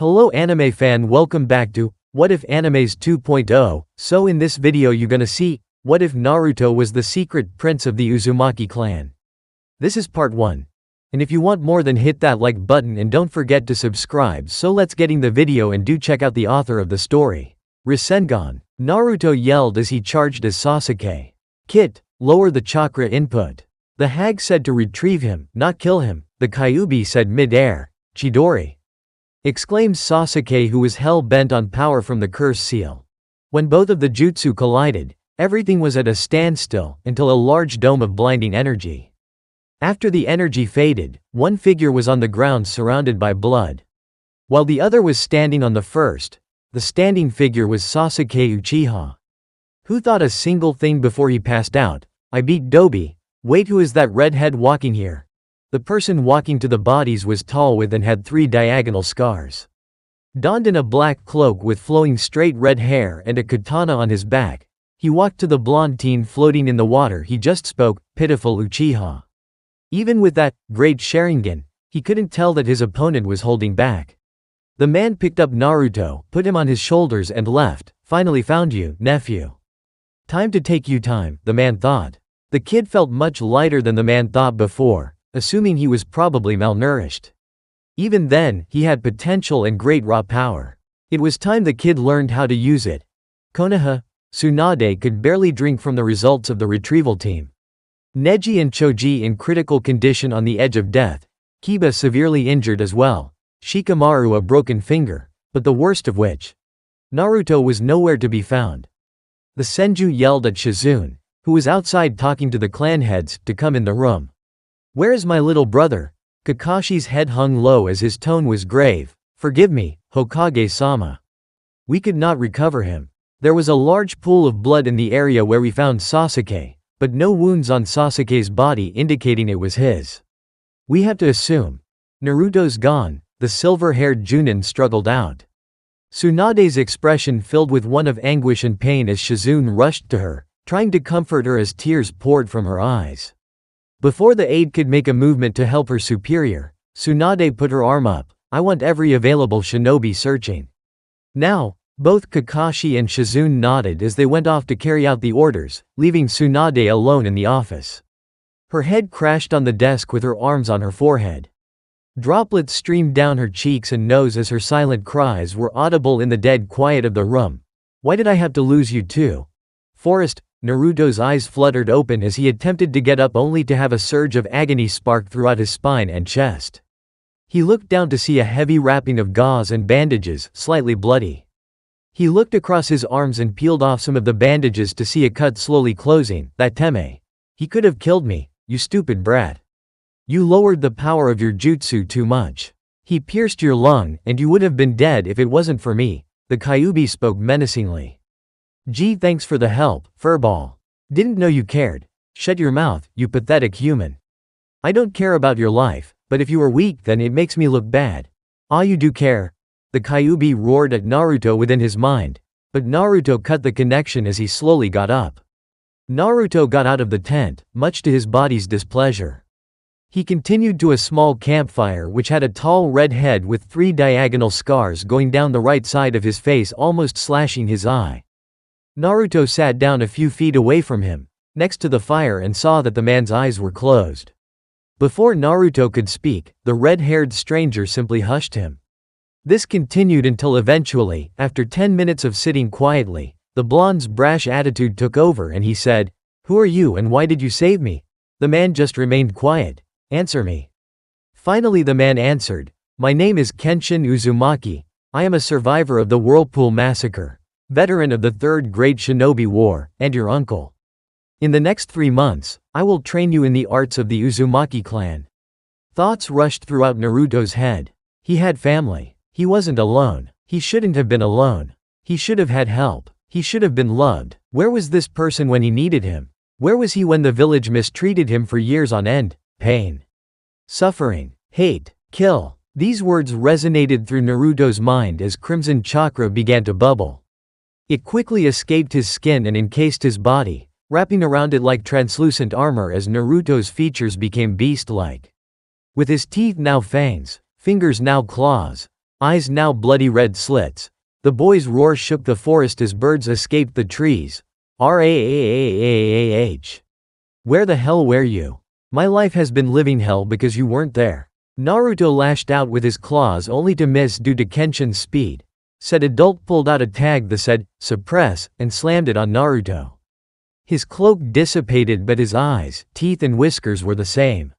Hello anime fan, welcome back to What If Animes 2.0. So in this video you gonna see, what if Naruto was the secret prince of the Uzumaki clan? This is part 1. And if you want more, then hit that like button and don't forget to subscribe. So let's getting the video, and do check out the author of the story. Rasengan. Naruto yelled as he charged as Sasuke. Kit, lower the chakra input. The hag said to retrieve him, not kill him. The Kyuubi said mid-air. Chidori! Exclaimed Sasuke, who was hell-bent on power from the curse seal. When both of the jutsu collided, everything was at a standstill, until a large dome of blinding energy. After the energy faded, one figure was on the ground surrounded by blood. While the other was standing on the first, the standing figure was Sasuke Uchiha. Who thought a single thing before he passed out? I beat Dobi. Wait, who is that redhead walking here? The person walking to the bodies was tall with and had 3 diagonal scars. Donned in a black cloak with flowing straight red hair and a katana on his back, he walked to the blonde teen floating in the water. He just spoke, pitiful Uchiha. Even with that great Sharingan, he couldn't tell that his opponent was holding back. The man picked up Naruto, put him on his shoulders and left. Finally found you, nephew. Time to take you time, the man thought. The kid felt much lighter than the man thought before, assuming he was probably malnourished. Even then, he had potential and great raw power. It was time the kid learned how to use it. Konoha, Tsunade could barely drink from the results of the retrieval team. Neji and Choji in critical condition on the edge of death, Kiba severely injured as well, Shikamaru a broken finger, but the worst of which, Naruto was nowhere to be found. The Senju yelled at Shizune, who was outside talking to the clan heads, to come in the room. Where is my little brother? Kakashi's head hung low as his tone was grave. Forgive me, Hokage-sama. We could not recover him. There was a large pool of blood in the area where we found Sasuke, but no wounds on Sasuke's body indicating it was his. We have to assume Naruto's gone, the silver-haired Junin struggled out. Tsunade's expression filled with one of anguish and pain as Shizune rushed to her, trying to comfort her as tears poured from her eyes. Before the aide could make a movement to help her superior, Tsunade put her arm up. I want every available shinobi searching. Now, both Kakashi and Shizune nodded as they went off to carry out the orders, leaving Tsunade alone in the office. Her head crashed on the desk with her arms on her forehead. Droplets streamed down her cheeks and nose as her silent cries were audible in the dead quiet of the room. Why did I have to lose you too? Forest. Naruto's eyes fluttered open as he attempted to get up, only to have a surge of agony spark throughout his spine and chest. He looked down to see a heavy wrapping of gauze and bandages, slightly bloody. He looked across his arms and peeled off some of the bandages to see a cut slowly closing. That Teme. He could have killed me, you stupid brat. You lowered the power of your jutsu too much. He pierced your lung, and you would have been dead if it wasn't for me. The Kyuubi spoke menacingly. Gee, thanks for the help, furball. Didn't know you cared. Shut your mouth, you pathetic human. I don't care about your life, but if you are weak then it makes me look bad. Ah, you do care. The Kyuubi roared at Naruto within his mind, but Naruto cut the connection as he slowly got up. Naruto got out of the tent, much to his body's displeasure. He continued to a small campfire which had a tall red head with 3 diagonal scars going down the right side of his face, almost slashing his eye. Naruto sat down a few feet away from him, next to the fire, and saw that the man's eyes were closed. Before Naruto could speak, the red-haired stranger simply hushed him. This continued until eventually, after 10 minutes of sitting quietly, the blonde's brash attitude took over and he said, "Who are you and why did you save me?" The man just remained quiet. "Answer me." Finally the man answered, "My name is Kenshin Uzumaki. I am a survivor of the Whirlpool Massacre, veteran of the Third Great Shinobi War, and your uncle. In the next 3 months, I will train you in the arts of the Uzumaki clan." Thoughts rushed throughout Naruto's head. He had family. He wasn't alone. He shouldn't have been alone. He should have had help. He should have been loved. Where was this person when he needed him? Where was he when the village mistreated him for years on end? Pain, suffering, hate, kill. These words resonated through Naruto's mind as crimson chakra began to bubble. It quickly escaped his skin and encased his body, wrapping around it like translucent armor as Naruto's features became beast-like. With his teeth now fangs, fingers now claws, eyes now bloody red slits. The boy's roar shook the forest as birds escaped the trees. "Raah. Where the hell were you? My life has been living hell because you weren't there." Naruto lashed out with his claws only to miss due to Kenshin's speed. Said adult pulled out a tag that said, "Suppress," and slammed it on Naruto. His cloak dissipated but his eyes, teeth and whiskers were the same.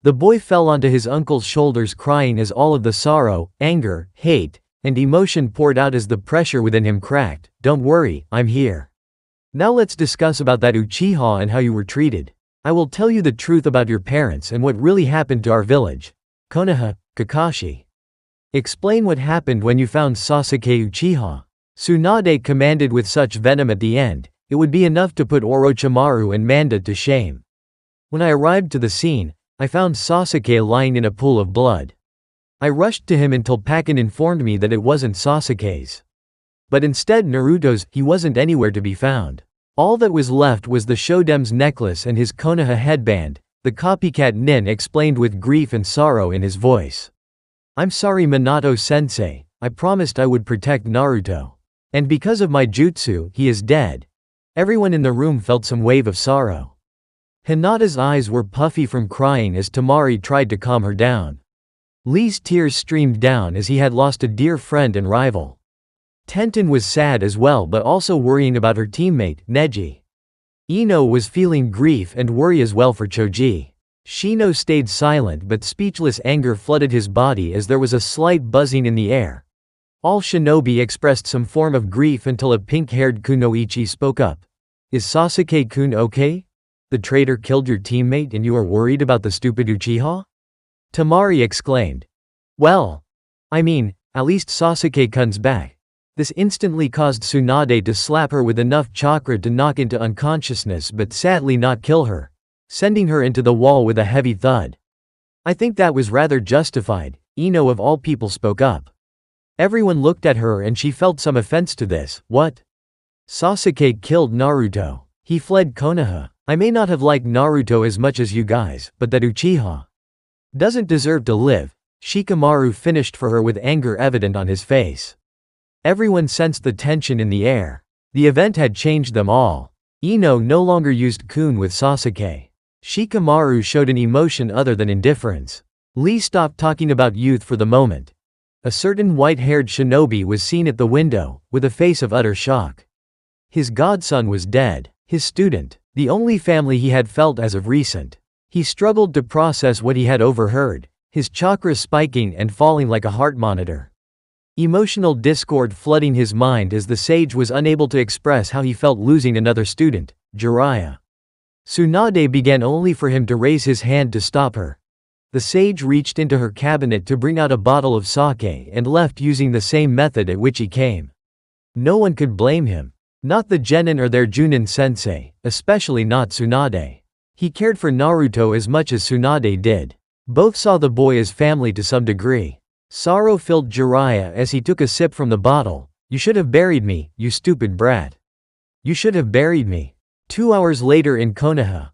The boy fell onto his uncle's shoulders crying as all of the sorrow, anger, hate, and emotion poured out as the pressure within him cracked. "Don't worry, I'm here. Now let's discuss about that Uchiha and how you were treated. I will tell you the truth about your parents and what really happened to our village. Konoha, Kakashi. Explain what happened when you found Sasuke Uchiha." Tsunade commanded with such venom at the end, it would be enough to put Orochimaru and Manda to shame. "When I arrived to the scene, I found Sasuke lying in a pool of blood. I rushed to him until Pakken informed me that it wasn't Sasuke's. But instead Naruto's. He wasn't anywhere to be found. All that was left was the Shodem's necklace and his Konoha headband," the copycat nin explained with grief and sorrow in his voice. "I'm sorry Minato-sensei, I promised I would protect Naruto. And because of my jutsu, he is dead." Everyone in the room felt some wave of sorrow. Hinata's eyes were puffy from crying as Temari tried to calm her down. Lee's tears streamed down as he had lost a dear friend and rival. Tenten was sad as well but also worrying about her teammate, Neji. Ino was feeling grief and worry as well for Choji. Shino stayed silent but speechless anger flooded his body as there was a slight buzzing in the air. All shinobi expressed some form of grief until a pink-haired Kunoichi spoke up. "Is Sasuke-kun okay? The traitor killed your teammate and you are worried about the stupid Uchiha?" Temari exclaimed. "Well, I mean, at least Sasuke-kun's back." This instantly caused Tsunade to slap her with enough chakra to knock into unconsciousness but sadly not kill her, sending her into the wall with a heavy thud. "I think that was rather justified," Ino of all people spoke up. Everyone looked at her and she felt some offense to this. "What? Sasuke killed Naruto. He fled Konoha. I may not have liked Naruto as much as you guys, but that Uchiha doesn't deserve to live." Shikamaru finished for her with anger evident on his face. Everyone sensed the tension in the air. The event had changed them all. Ino no longer used kun with Sasuke. Shikamaru showed an emotion other than indifference. Lee stopped talking about youth for the moment. A certain white-haired shinobi was seen at the window, with a face of utter shock. His godson was dead. His student, the only family he had felt as of recent. He struggled to process what he had overheard, his chakras spiking and falling like a heart monitor. Emotional discord flooding his mind as the sage was unable to express how he felt losing another student, Jiraiya. Tsunade began only for him to raise his hand to stop her. The sage reached into her cabinet to bring out a bottle of sake and left using the same method at which he came. No one could blame him. Not the genin or their Junin sensei, especially not Tsunade. He cared for Naruto as much as Tsunade did. Both saw the boy as family to some degree. Sorrow filled Jiraiya as he took a sip from the bottle. "You should have buried me, you stupid brat. You should have buried me." 2 hours later in Konoha.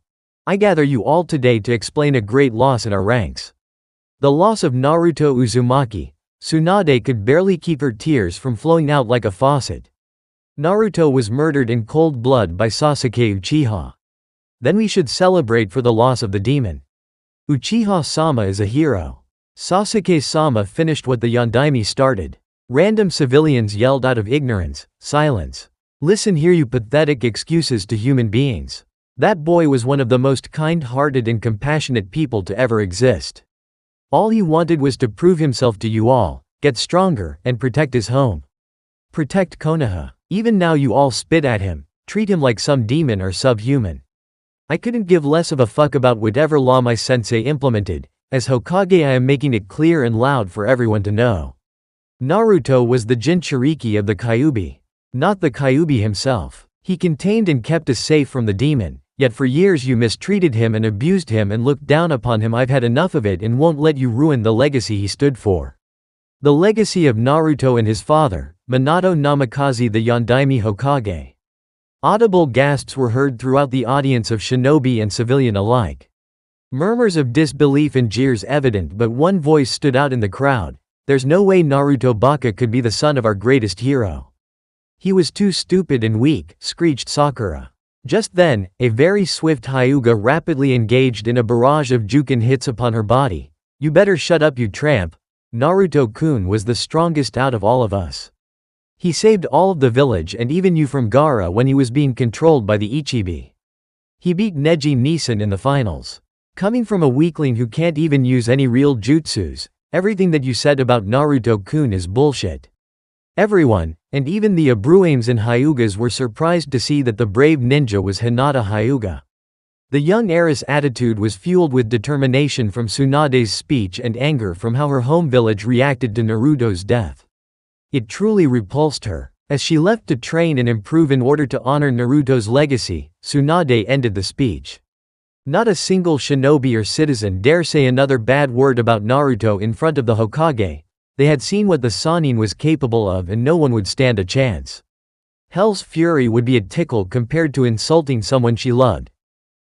"I gather you all today to explain a great loss in our ranks. The loss of Naruto Uzumaki." Tsunade could barely keep her tears from flowing out like a faucet. "Naruto was murdered in cold blood by Sasuke Uchiha. Then we should celebrate for the loss of the demon. Uchiha-sama is a hero." Sasuke-sama finished what the Yondaime started. Random civilians yelled out of ignorance, "Silence. Listen here you pathetic excuses to human beings. That boy was one of the most kind-hearted and compassionate people to ever exist. All he wanted was to prove himself to you all, get stronger, and protect his home. Protect Konoha. Even now you all spit at him, treat him like some demon or subhuman. I couldn't give less of a fuck about whatever law my sensei implemented. As Hokage I am making it clear and loud for everyone to know. Naruto was the Jinchuriki of the Kyuubi. Not the Kyuubi himself. He contained and kept us safe from the demon, yet for years you mistreated him and abused him and looked down upon him. I've had enough of it and won't let you ruin the legacy he stood for. The legacy of Naruto and his father, Minato Namikaze the Yondaime Hokage." Audible gasps were heard throughout the audience of shinobi and civilian alike. Murmurs of disbelief and jeers evident but one voice stood out in the crowd. There's no way Naruto Baka could be the son of our greatest hero. He was too stupid and weak, screeched Sakura. Just then, a very swift Hyuga rapidly engaged in a barrage of Jukin hits upon her body. You better shut up, you tramp. Naruto-kun was the strongest out of all of us. He saved all of the village and even you from Gaara when he was being controlled by the Ichibi. He beat Neji Nisan in the finals. Coming from a weakling who can't even use any real jutsus, everything that you said about Naruto-kun is bullshit. Everyone, and even the Abruames and Hyugas, were surprised to see that the brave ninja was Hinata Hyuga. The young heiress' attitude was fueled with determination from Tsunade's speech and anger from how her home village reacted to Naruto's death. It truly repulsed her. As she left to train and improve in order to honor Naruto's legacy, Tsunade ended the speech. Not a single shinobi or citizen dare say another bad word about Naruto in front of the Hokage. They had seen what the Sannin was capable of and no one would stand a chance. Hell's fury would be a tickle compared to insulting someone she loved.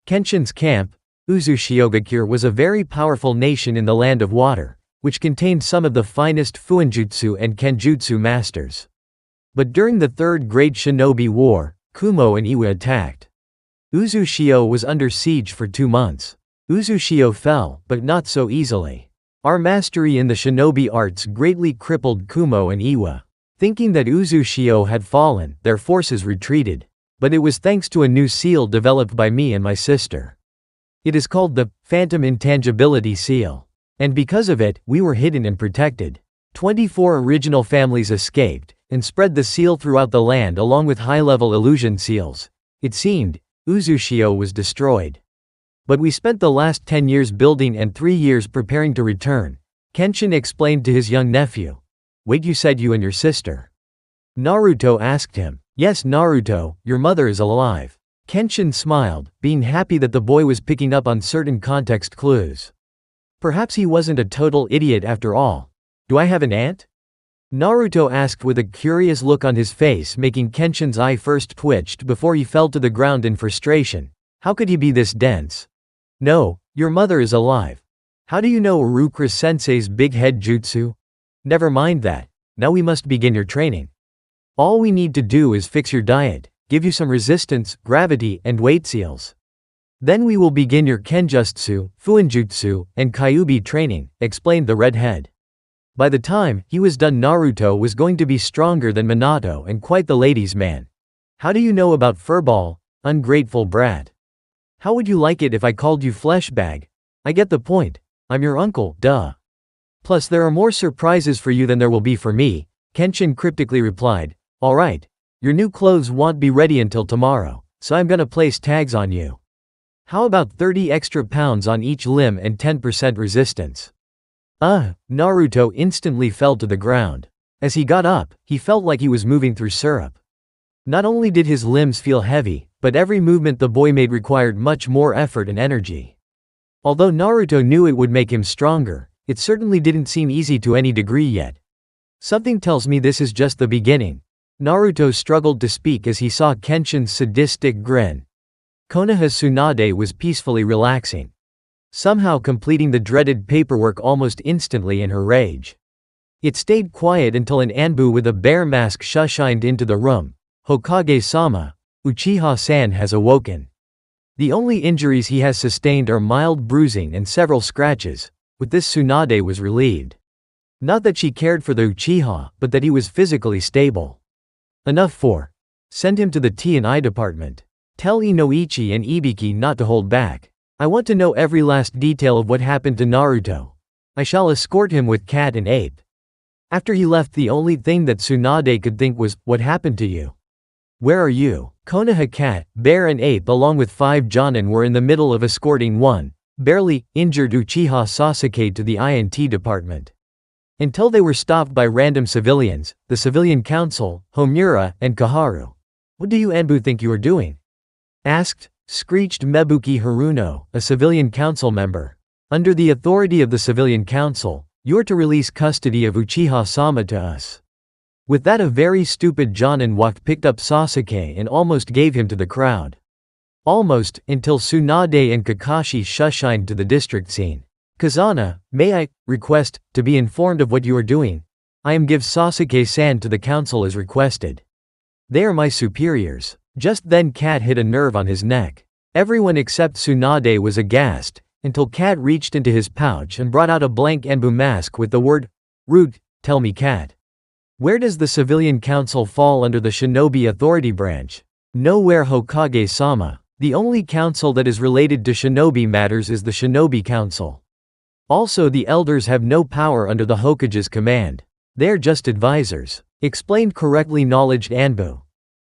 Kenshin's camp, Uzushiogakure, was a very powerful nation in the Land of Water, which contained some of the finest Fuinjutsu and Kenjutsu masters. But during the Third Great Shinobi War, Kumo and Iwa attacked. Uzushio was under siege for 2 months. Uzushio fell, but not so easily. Our mastery in the shinobi arts greatly crippled Kumo and Iwa. Thinking that Uzushio had fallen, their forces retreated. But it was thanks to a new seal developed by me and my sister. It is called the Phantom Intangibility Seal. And because of it, we were hidden and protected. 24 original families escaped, and spread the seal throughout the land along with high-level illusion seals. It seemed, Uzushio was destroyed. But we spent the last 10 years building and 3 years preparing to return, Kenshin explained to his young nephew. Wait, you said you and your sister? Naruto asked him. Yes, Naruto, your mother is alive. Kenshin smiled, being happy that the boy was picking up on certain context clues. Perhaps he wasn't a total idiot after all. Do I have an aunt? Naruto asked with a curious look on his face, making Kenshin's eye first twitched before he fell to the ground in frustration. How could he be this dense? No, your mother is alive. How do you know Urukura-sensei's big head jutsu? Never mind that. Now we must begin your training. All we need to do is fix your diet, give you some resistance, gravity, and weight seals. Then we will begin your Kenjutsu, Fuinjutsu, and Kyubi training, explained the redhead. By the time he was done, Naruto was going to be stronger than Minato and quite the ladies' man. How do you know about furball, ungrateful brat? How would you like it if I called you Fleshbag? I get the point. I'm your uncle, duh. Plus there are more surprises for you than there will be for me, Kenshin cryptically replied. Alright. Your new clothes won't be ready until tomorrow, so I'm gonna place tags on you. How about 30 extra pounds on each limb and 10% resistance? Naruto instantly fell to the ground. As he got up, he felt like he was moving through syrup. Not only did his limbs feel heavy, but every movement the boy made required much more effort and energy. Although Naruto knew it would make him stronger, it certainly didn't seem easy to any degree yet. Something tells me this is just the beginning. Naruto struggled to speak as he saw Kenshin's sadistic grin. Konoha Tsunade was peacefully relaxing. Somehow completing the dreaded paperwork almost instantly in her rage. It stayed quiet until an Anbu with a bear mask shushined into the room. Hokage-sama, Uchiha-san has awoken. The only injuries he has sustained are mild bruising and several scratches. With this, Tsunade was relieved. Not that she cared for the Uchiha, but that he was physically stable. Enough for. Send him to the T&I department. Tell Inoichi and Ibiki not to hold back. I want to know every last detail of what happened to Naruto. I shall escort him with Cat and Ape. After he left, the only thing that Tsunade could think was, what happened to you? Where are you? Konoha Cat, Bear and Ape along with 5 Jonin were in the middle of escorting one barely injured Uchiha Sasuke to the INT department. Until they were stopped by random civilians, the Civilian Council, Homura, and Kaharu. What do you Anbu think you are doing? Screeched Mebuki Haruno, a Civilian Council member. Under the authority of the Civilian Council, you're to release custody of Uchiha-sama to us. With that, a very stupid Jonin picked up Sasuke and almost gave him to the crowd. Almost, until Tsunade and Kakashi shushined to the district scene. Kazana, may I request to be informed of what you are doing? I am give Sasuke-san to the council as requested. They are my superiors. Just then Cat hit a nerve on his neck. Everyone except Tsunade was aghast, until Cat reached into his pouch and brought out a blank Anbu mask with the word, "Root." Tell me, Cat. Where does the civilian council fall under the shinobi authority branch? Nowhere, Hokage-sama. The only council that is related to shinobi matters is the shinobi council. Also, the elders have no power under the Hokage's command. They're just advisors. Explained correctly, knowledge Anbu.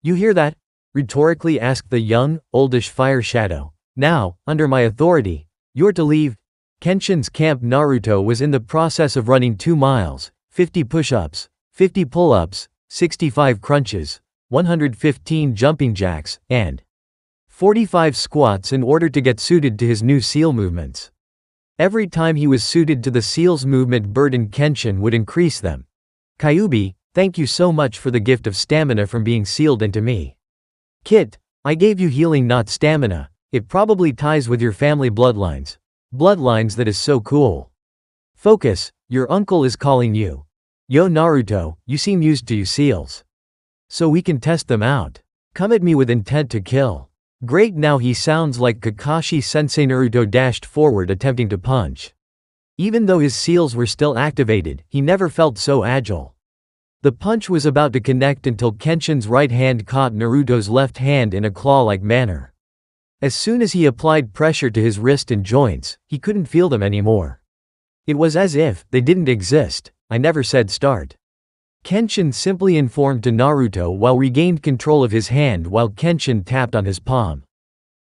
You hear that? Rhetorically asked the young, oldish fire shadow. Now, under my authority, you're to leave. Kenshin's camp. Naruto was in the process of running 2 miles, 50 push-ups, 50 pull-ups, 65 crunches, 115 jumping jacks, and 45 squats in order to get suited to his new seal movements. Every time he was suited to the seal's movement burden, Kenshin would increase them. Kyuubi, thank you so much for the gift of stamina from being sealed into me. Kit, I gave you healing, not stamina. It probably ties with your family bloodlines. Bloodlines, that is so cool. Focus, your uncle is calling you. Yo Naruto, you seem used to you seals. So we can test them out. Come at me with intent to kill. Great, now he sounds like Kakashi-sensei. Naruto dashed forward, attempting to punch. Even though his seals were still activated, he never felt so agile. The punch was about to connect until Kenshin's right hand caught Naruto's left hand in a claw-like manner. As soon as he applied pressure to his wrist and joints, he couldn't feel them anymore. It was as if they didn't exist. I never said start. Kenshin simply informed to Naruto while regained control of his hand while Kenshin tapped on his palm.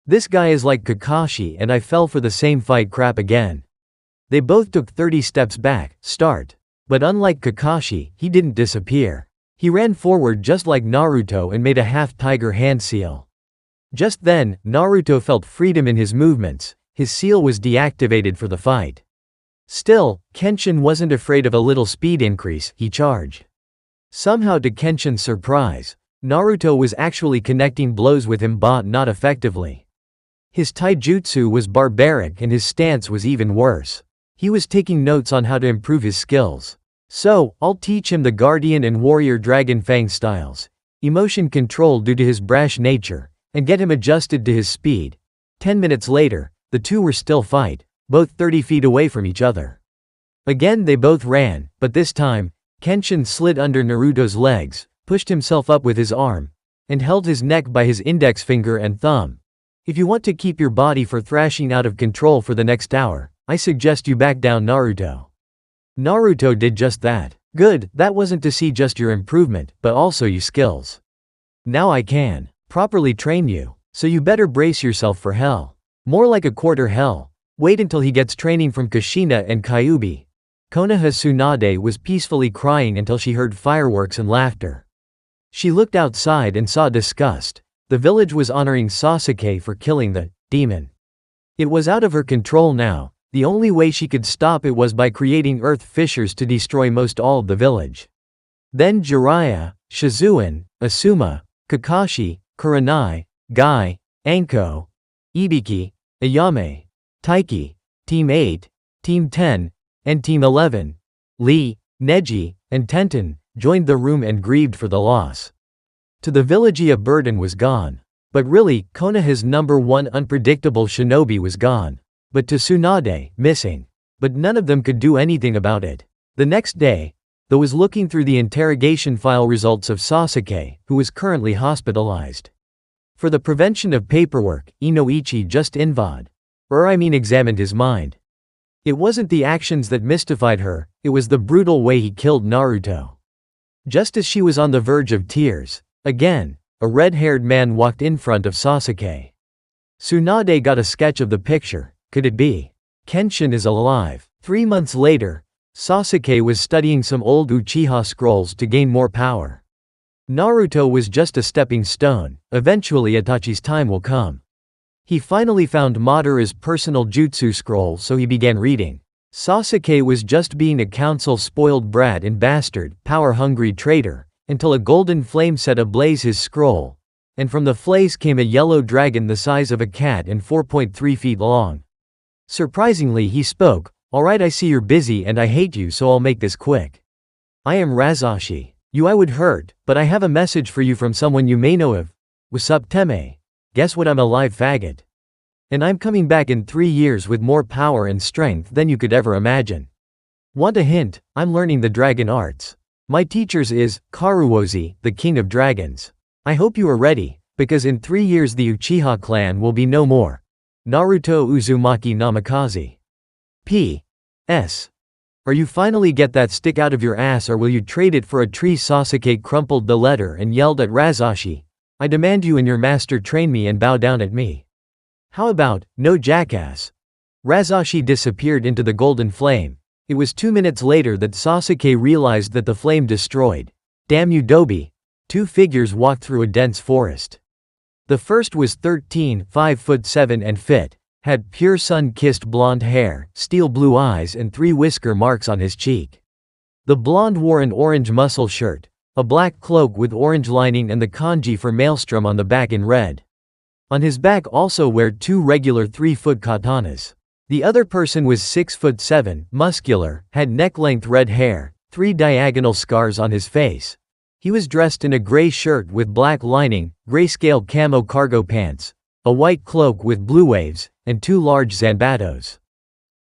This guy is like Kakashi, and I fell for the same fight crap again. They both took 30 steps back, start. But unlike Kakashi, he didn't disappear. He ran forward just like Naruto and made a half-tiger hand seal. Just then, Naruto felt freedom in his movements. His seal was deactivated for the fight. Still, Kenshin wasn't afraid of a little speed increase. He charged. Somehow, to Kenshin's surprise, Naruto was actually connecting blows with him, but not effectively. His taijutsu was barbaric and his stance was even worse. He was taking notes on how to improve his skills. So, I'll teach him the Guardian and Warrior Dragon Fang styles, emotion control due to his brash nature, and get him adjusted to his speed. 10 minutes later, the two were still fight, both 30 feet away from each other. Again they both ran, but this time, Kenshin slid under Naruto's legs, pushed himself up with his arm, and held his neck by his index finger and thumb. If you want to keep your body for thrashing out of control for the next hour, I suggest you back down, Naruto. Naruto did just that. Good, that wasn't to see just your improvement, but also your skills. Now I can properly train you, so you better brace yourself for hell. More like a quarter hell. Wait until he gets training from Kushina and Kyuubi. Konoha Tsunade was peacefully crying until she heard fireworks and laughter. She looked outside and saw disgust. The village was honoring Sasuke for killing the demon. It was out of her control now. The only way she could stop it was by creating earth fissures to destroy most all of the village. Then Jiraiya, Shizuan, Asuma, Kakashi, Kurenai, Guy, Anko, Ibiki, Ayame, Taiki, Team 8, Team 10, and Team 11, Lee, Neji, and Tenten, joined the room and grieved for the loss. To the village a burden was gone. But really, Konoha's #1 unpredictable shinobi was gone. But to Tsunade, missing. But none of them could do anything about it. The next day, Tho was looking through the interrogation file results of Sasuke, who was currently hospitalized. For the prevention of paperwork, Inoichi just examined his mind. It wasn't the actions that mystified her, it was the brutal way he killed Naruto. Just as she was on the verge of tears, again, a red-haired man walked in front of Sasuke. Tsunade got a sketch of the picture. Could it be? Kenshin is alive. 3 months later, Sasuke was studying some old Uchiha scrolls to gain more power. Naruto was just a stepping stone. Eventually Itachi's time will come. He finally found Madara's personal jutsu scroll, so he began reading. Sasuke was just being a council-spoiled brat and bastard, power-hungry traitor, until a golden flame set ablaze his scroll, and from the flames came a yellow dragon the size of a cat and 4.3 feet long. Surprisingly, he spoke, Alright, I see you're busy and I hate you, so I'll make this quick. I am Razashi. You I would hurt, but I have a message for you from someone you may know of. What's up, Teme? Guess what, I'm a live faggot. And I'm coming back in 3 years with more power and strength than you could ever imagine. Want a hint? I'm learning the dragon arts. My teachers is Karuozi, the king of dragons. I hope you are ready, because in 3 years the Uchiha clan will be no more. Naruto Uzumaki Namikaze. P.S. Are you finally get that stick out of your ass, or will you trade it for a tree? Sasuke crumpled the letter and yelled at Razashi. I demand you and your master train me and bow down at me. How about, no jackass? Razashi disappeared into the golden flame. It was 2 minutes later that Sasuke realized that the flame destroyed. Damn you, Dobi. 2 figures walked through a dense forest. The first was 13, 5'7" and fit, had pure sun-kissed blonde hair, steel blue eyes and 3 whisker marks on his cheek. The blonde wore an orange muscle shirt, a black cloak with orange lining and the kanji for maelstrom on the back in red. On his back also were 2 regular 3-foot katanas. The other person was 6'7", muscular, had neck-length red hair, 3 diagonal scars on his face. He was dressed in a gray shirt with black lining, grayscale camo cargo pants, a white cloak with blue waves, and 2 large zanbatos.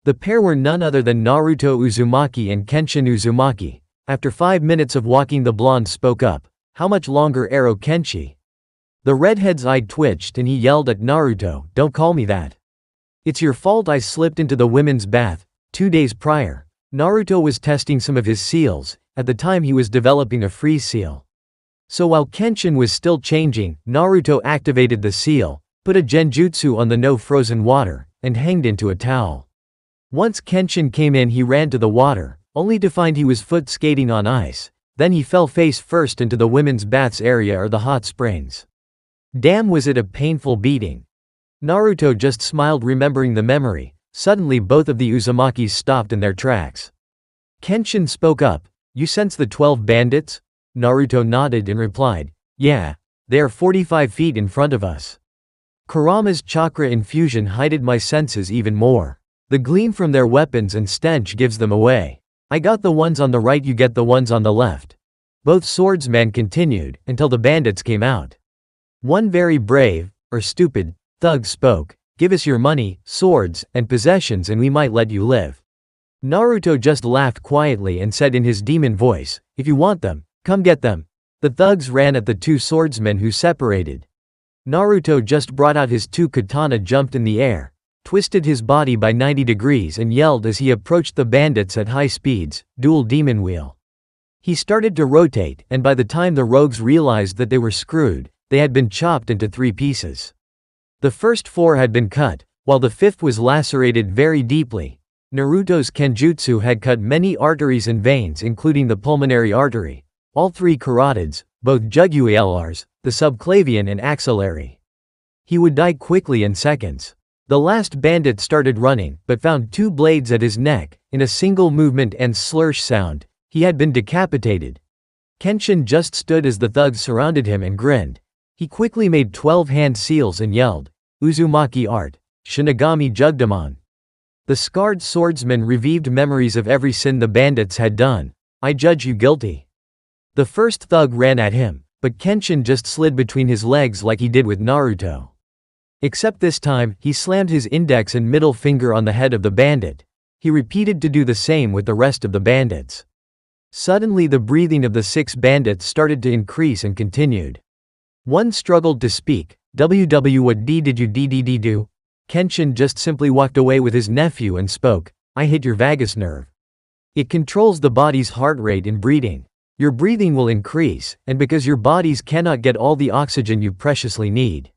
The pair were none other than Naruto Uzumaki and Kenshin Uzumaki. After 5 minutes of walking, the blonde spoke up. How much longer, Aro Kenshi? The redhead's eye twitched and he yelled at Naruto, don't call me that. It's your fault I slipped into the women's bath. 2 days prior, Naruto was testing some of his seals. At the time he was developing a freeze seal. So while Kenshin was still changing, Naruto activated the seal, put a genjutsu on the no frozen water, and hanged into a towel. Once Kenshin came in, he ran to the water, only to find he was foot skating on ice. Then he fell face first into the women's baths area or the hot springs. Damn, was it a painful beating. Naruto just smiled, remembering the memory. Suddenly both of the Uzumakis stopped in their tracks. Kenshin spoke up. You sense the 12 bandits? Naruto nodded and replied, yeah, they are 45 feet in front of us. Kurama's chakra infusion heightened my senses even more. The gleam from their weapons and stench gives them away. I got the ones on the right, you get the ones on the left. Both swordsmen continued, until the bandits came out. One very brave, or stupid, thug spoke, give us your money, swords, and possessions and we might let you live. Naruto just laughed quietly and said in his demon voice, if you want them, come get them. The thugs ran at the 2 swordsmen who separated. Naruto just brought out his 2 katana, jumped in the air, twisted his body by 90 degrees and yelled as he approached the bandits at high speeds, dual demon wheel. He started to rotate, and by the time the rogues realized that they were screwed, they had been chopped into 3 pieces. The first 4 had been cut, while the 5th was lacerated very deeply. Naruto's kenjutsu had cut many arteries and veins, including the pulmonary artery, all 3 carotids, both jugulars, the subclavian and axillary. He would die quickly in seconds. The last bandit started running, but found 2 blades at his neck. In a single movement and slursh sound, he had been decapitated. Kenshin just stood as the thugs surrounded him and grinned. He quickly made 12 hand seals and yelled, Uzumaki art, Shinigami Jugdamon. The scarred swordsman revived memories of every sin the bandits had done. I judge you guilty. The first thug ran at him, but Kenshin just slid between his legs like he did with Naruto. Except this time, he slammed his index and middle finger on the head of the bandit. He repeated to do the same with the rest of the bandits. Suddenly the breathing of the 6 bandits started to increase and continued. One struggled to speak. WW, what did you do? Kenshin just simply walked away with his nephew and spoke, I hit your vagus nerve. It controls the body's heart rate in breathing. Your breathing will increase, and because your bodies cannot get all the oxygen you preciously need.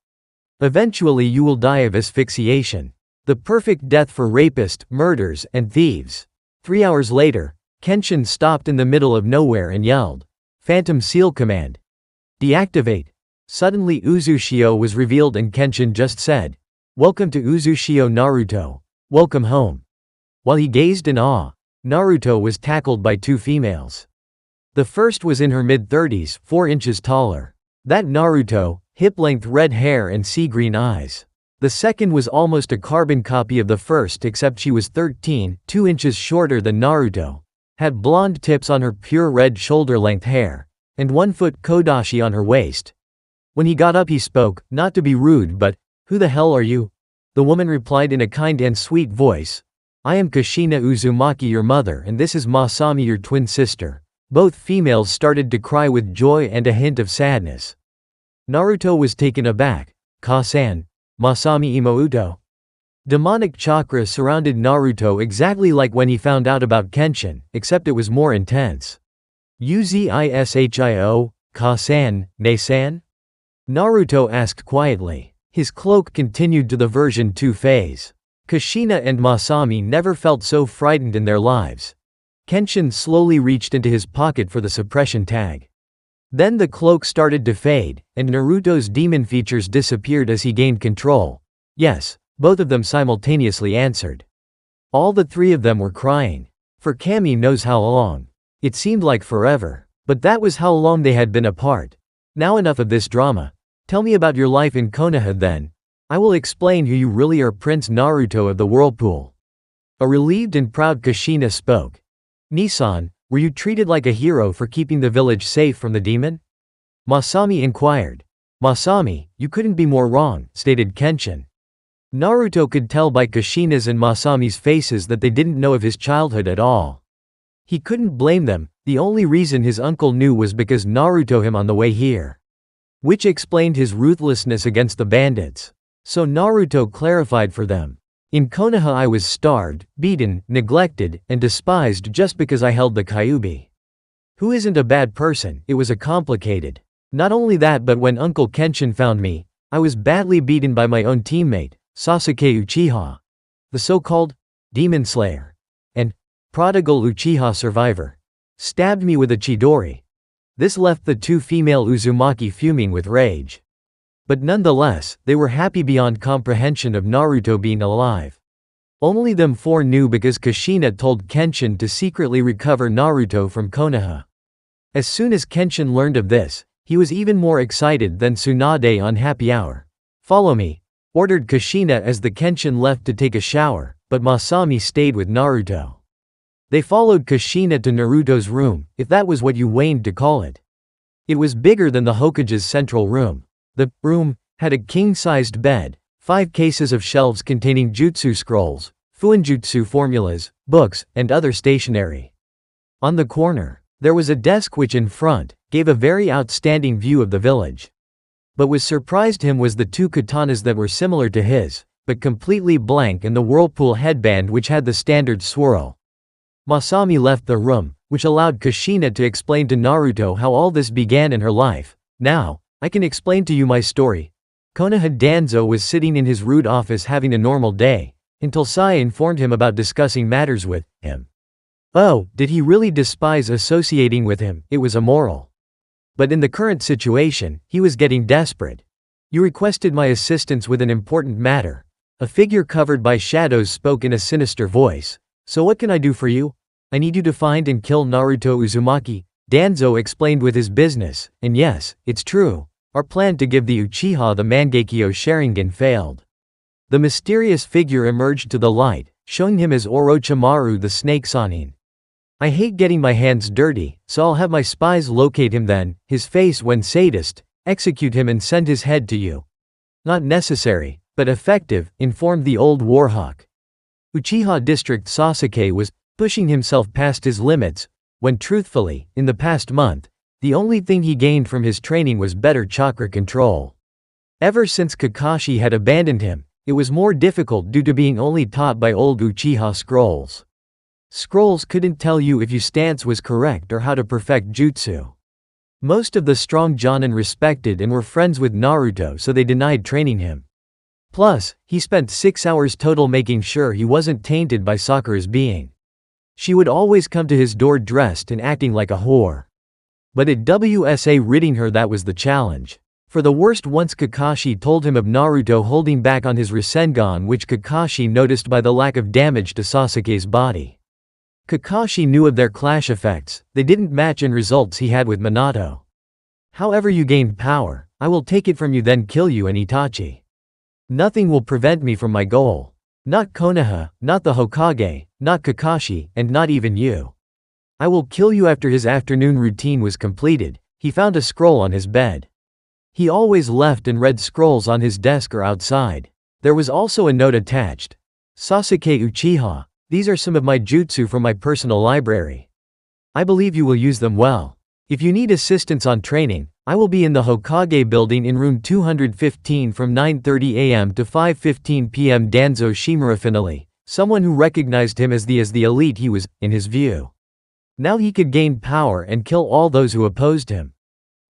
Eventually you will die of asphyxiation. The perfect death for rapists, murderers, and thieves. 3 hours later, Kenshin stopped in the middle of nowhere and yelled, Phantom Seal command. Deactivate. Suddenly Uzushio was revealed and Kenshin just said, Welcome to Uzushio Naruto. Welcome home. While he gazed in awe, Naruto was tackled by 2 females. The first was in her mid-30s, 4 inches taller. That Naruto, hip-length red hair and sea-green eyes. The second was almost a carbon copy of the first, except she was 13, 2 inches shorter than Naruto, had blonde tips on her pure red shoulder-length hair, and 1 foot kodashi on her waist. When he got up he spoke, not to be rude but, "Who the hell are you?" The woman replied in a kind and sweet voice, "I am Kushina Uzumaki, your mother, and this is Masami, your twin sister." Both females started to cry with joy and a hint of sadness. Naruto was taken aback. "Ka-san, Masami Imouto?" Demonic chakra surrounded Naruto exactly like when he found out about Kenshin, except it was more intense. "Uzishio, Ka-san, ne-san?" Naruto asked quietly. His cloak continued to the version 2 phase. Kushina and Masami never felt so frightened in their lives. Kenshin slowly reached into his pocket for the suppression tag. Then the cloak started to fade, and Naruto's demon features disappeared as he gained control. "Yes," both of them simultaneously answered. All the 3 of them were crying. For Kami knows how long. It seemed like forever. But that was how long they had been apart. Now enough of this drama. Tell me about your life in Konoha then. I will explain who you really are, Prince Naruto of the Whirlpool. A relieved and proud Kushina spoke. "Nisan, were you treated like a hero for keeping the village safe from the demon?" Masami inquired. "Masami, you couldn't be more wrong," stated Kenshin. Naruto could tell by Kushina's and Masami's faces that they didn't know of his childhood at all. He couldn't blame them, the only reason his uncle knew was because Naruto him on the way here. Which explained his ruthlessness against the bandits. So Naruto clarified for them. "In Konoha I was starved, beaten, neglected, and despised just because I held the Kyuubi. Who isn't a bad person, it was a complicated. Not only that, but when Uncle Kenshin found me, I was badly beaten by my own teammate, Sasuke Uchiha. The so-called Demon Slayer and prodigal Uchiha survivor. Stabbed me with a Chidori. This left the 2 female Uzumaki fuming with rage. But nonetheless, they were happy beyond comprehension of Naruto being alive. Only them 4 knew because Kushina told Kenshin to secretly recover Naruto from Konoha. As soon as Kenshin learned of this, he was even more excited than Tsunade on Happy Hour. "Follow me," ordered Kushina as the Kenshin left to take a shower, but Masami stayed with Naruto. They followed Kushina to Naruto's room, if that was what you waned to call it. It was bigger than the Hokage's central room. The room had a king-sized bed, 5 cases of shelves containing jutsu scrolls, fuinjutsu formulas, books, and other stationery. On the corner, there was a desk which in front gave a very outstanding view of the village. But what surprised him was the 2 katanas that were similar to his, but completely blank, and the whirlpool headband which had the standard swirl. Masami left the room, which allowed Kushina to explain to Naruto how all this began in her life. "Now, I can explain to you my story." Konoha Danzo was sitting in his rude office having a normal day, until Sai informed him about discussing matters with him. Oh, did he really despise associating with him? It was immoral. But in the current situation, he was getting desperate. "You requested my assistance with an important matter." A figure covered by shadows spoke in a sinister voice. "So what can I do for you?" "I need you to find and kill Naruto Uzumaki," Danzo explained with his business, "and yes, it's true. Our plan to give the Uchiha the Mangekyo Sharingan failed." The mysterious figure emerged to the light, showing him as Orochimaru the Snake Sanin. "I hate getting my hands dirty, so I'll have my spies locate him then, his face when sadist, execute him and send his head to you." "Not necessary, but effective," informed the old warhawk. Uchiha District Sasuke was pushing himself past his limits, when truthfully, in the past month, the only thing he gained from his training was better chakra control. Ever since Kakashi had abandoned him, it was more difficult due to being only taught by old Uchiha scrolls. Scrolls couldn't tell you if your stance was correct or how to perfect jutsu. Most of the strong Jonin respected and were friends with Naruto, so they denied training him. Plus, he spent 6 hours total making sure he wasn't tainted by Sakura's being. She would always come to his door dressed and acting like a whore. But at WSA ridding her, that was the challenge. For the worst, once Kakashi told him of Naruto holding back on his Rasengan, which Kakashi noticed by the lack of damage to Sasuke's body. Kakashi knew of their clash effects, they didn't match in results he had with Minato. "However you gained power, I will take it from you then kill you and Itachi." Nothing will prevent me from my goal. Not Konoha, not the Hokage, not Kakashi, and not even you. I will kill you." After his afternoon routine was completed, he found a scroll on his bed. He always left and read scrolls on his desk or outside. There was also a note attached. "Sasuke Uchiha, these are some of my jutsu from my personal library. I believe you will use them well. If you need assistance on training, I will be in the Hokage building in room 215 from 9:30 a.m. to 5:15 p.m. Danzo Shimura." Finally, someone who recognized him as the elite he was, in his view. Now he could gain power and kill all those who opposed him.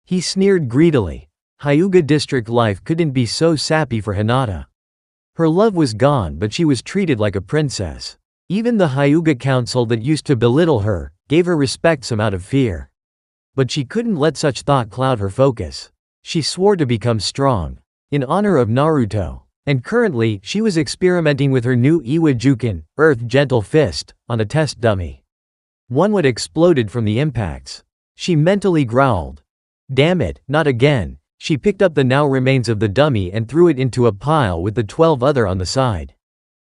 He sneered greedily. Hyuga district life couldn't be so sappy for Hinata. Her love was gone, but she was treated like a princess. Even the Hyuga council that used to belittle her gave her respect some out of fear. But she couldn't let such thought cloud her focus. She swore to become strong. In honor of Naruto. And currently, she was experimenting with her new Iwa-juken, Earth Gentle Fist, on a test dummy. One would exploded from the impacts. She mentally growled. Damn it, not again. She picked up the now remains of the dummy and threw it into a pile with the 12 other on the side.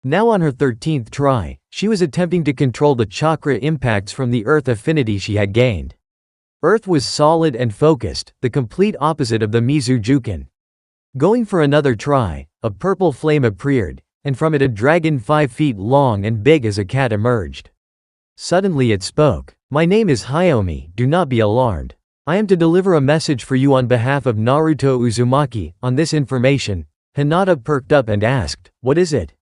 Now on her 13th try, she was attempting to control the chakra impacts from the earth affinity she had gained. Earth was solid and focused, the complete opposite of the Mizu-juken. Going for another try, a purple flame appeared, and from it a dragon 5 feet long and big as a cat emerged. Suddenly it spoke. "My name is Hyomi, do not be alarmed. I am to deliver a message for you on behalf of Naruto Uzumaki." On this information, Hinata perked up and asked, "What is it?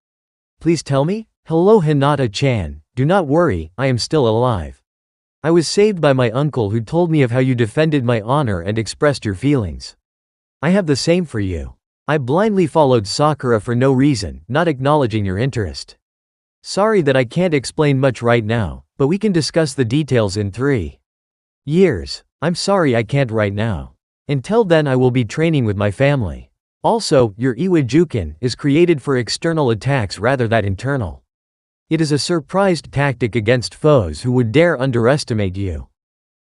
Please tell me?" "Hello Hinata-chan, do not worry, I am still alive. I was saved by my uncle who told me of how you defended my honor and expressed your feelings. I have the same for you. I blindly followed Sakura for no reason, not acknowledging your interest. Sorry that I can't explain much right now, but we can discuss the details in 3 years. I'm sorry I can't right now. Until then I will be training with my family. Also, your Iwa-juken is created for external attacks rather than internal. It is a surprised tactic against foes who would dare underestimate you.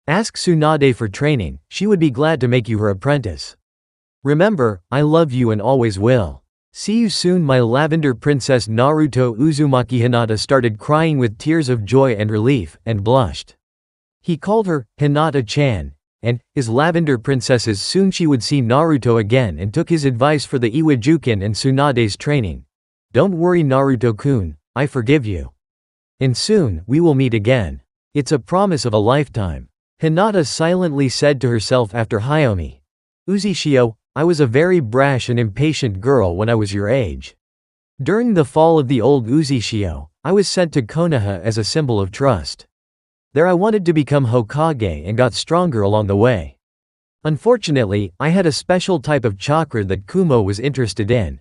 Ask Tsunade for training, she would be glad to make you her apprentice. Remember, I love you and always will. See you soon my lavender princess." Naruto Uzumaki. Hinata started crying with tears of joy and relief, and blushed. He called her, Hinata-chan, and, his lavender princesses. Soon she would see Naruto again and took his advice for the Iwa-juken and Tsunade's training. "Don't worry Naruto-kun, I forgive you. And soon, we will meet again. It's a promise of a lifetime." Hinata silently said to herself after Hyomi. "Uzishio, I was a very brash and impatient girl when I was your age. During the fall of the old Uzishio, I was sent to Konoha as a symbol of trust. There I wanted to become Hokage and got stronger along the way. Unfortunately, I had a special type of chakra that Kumo was interested in.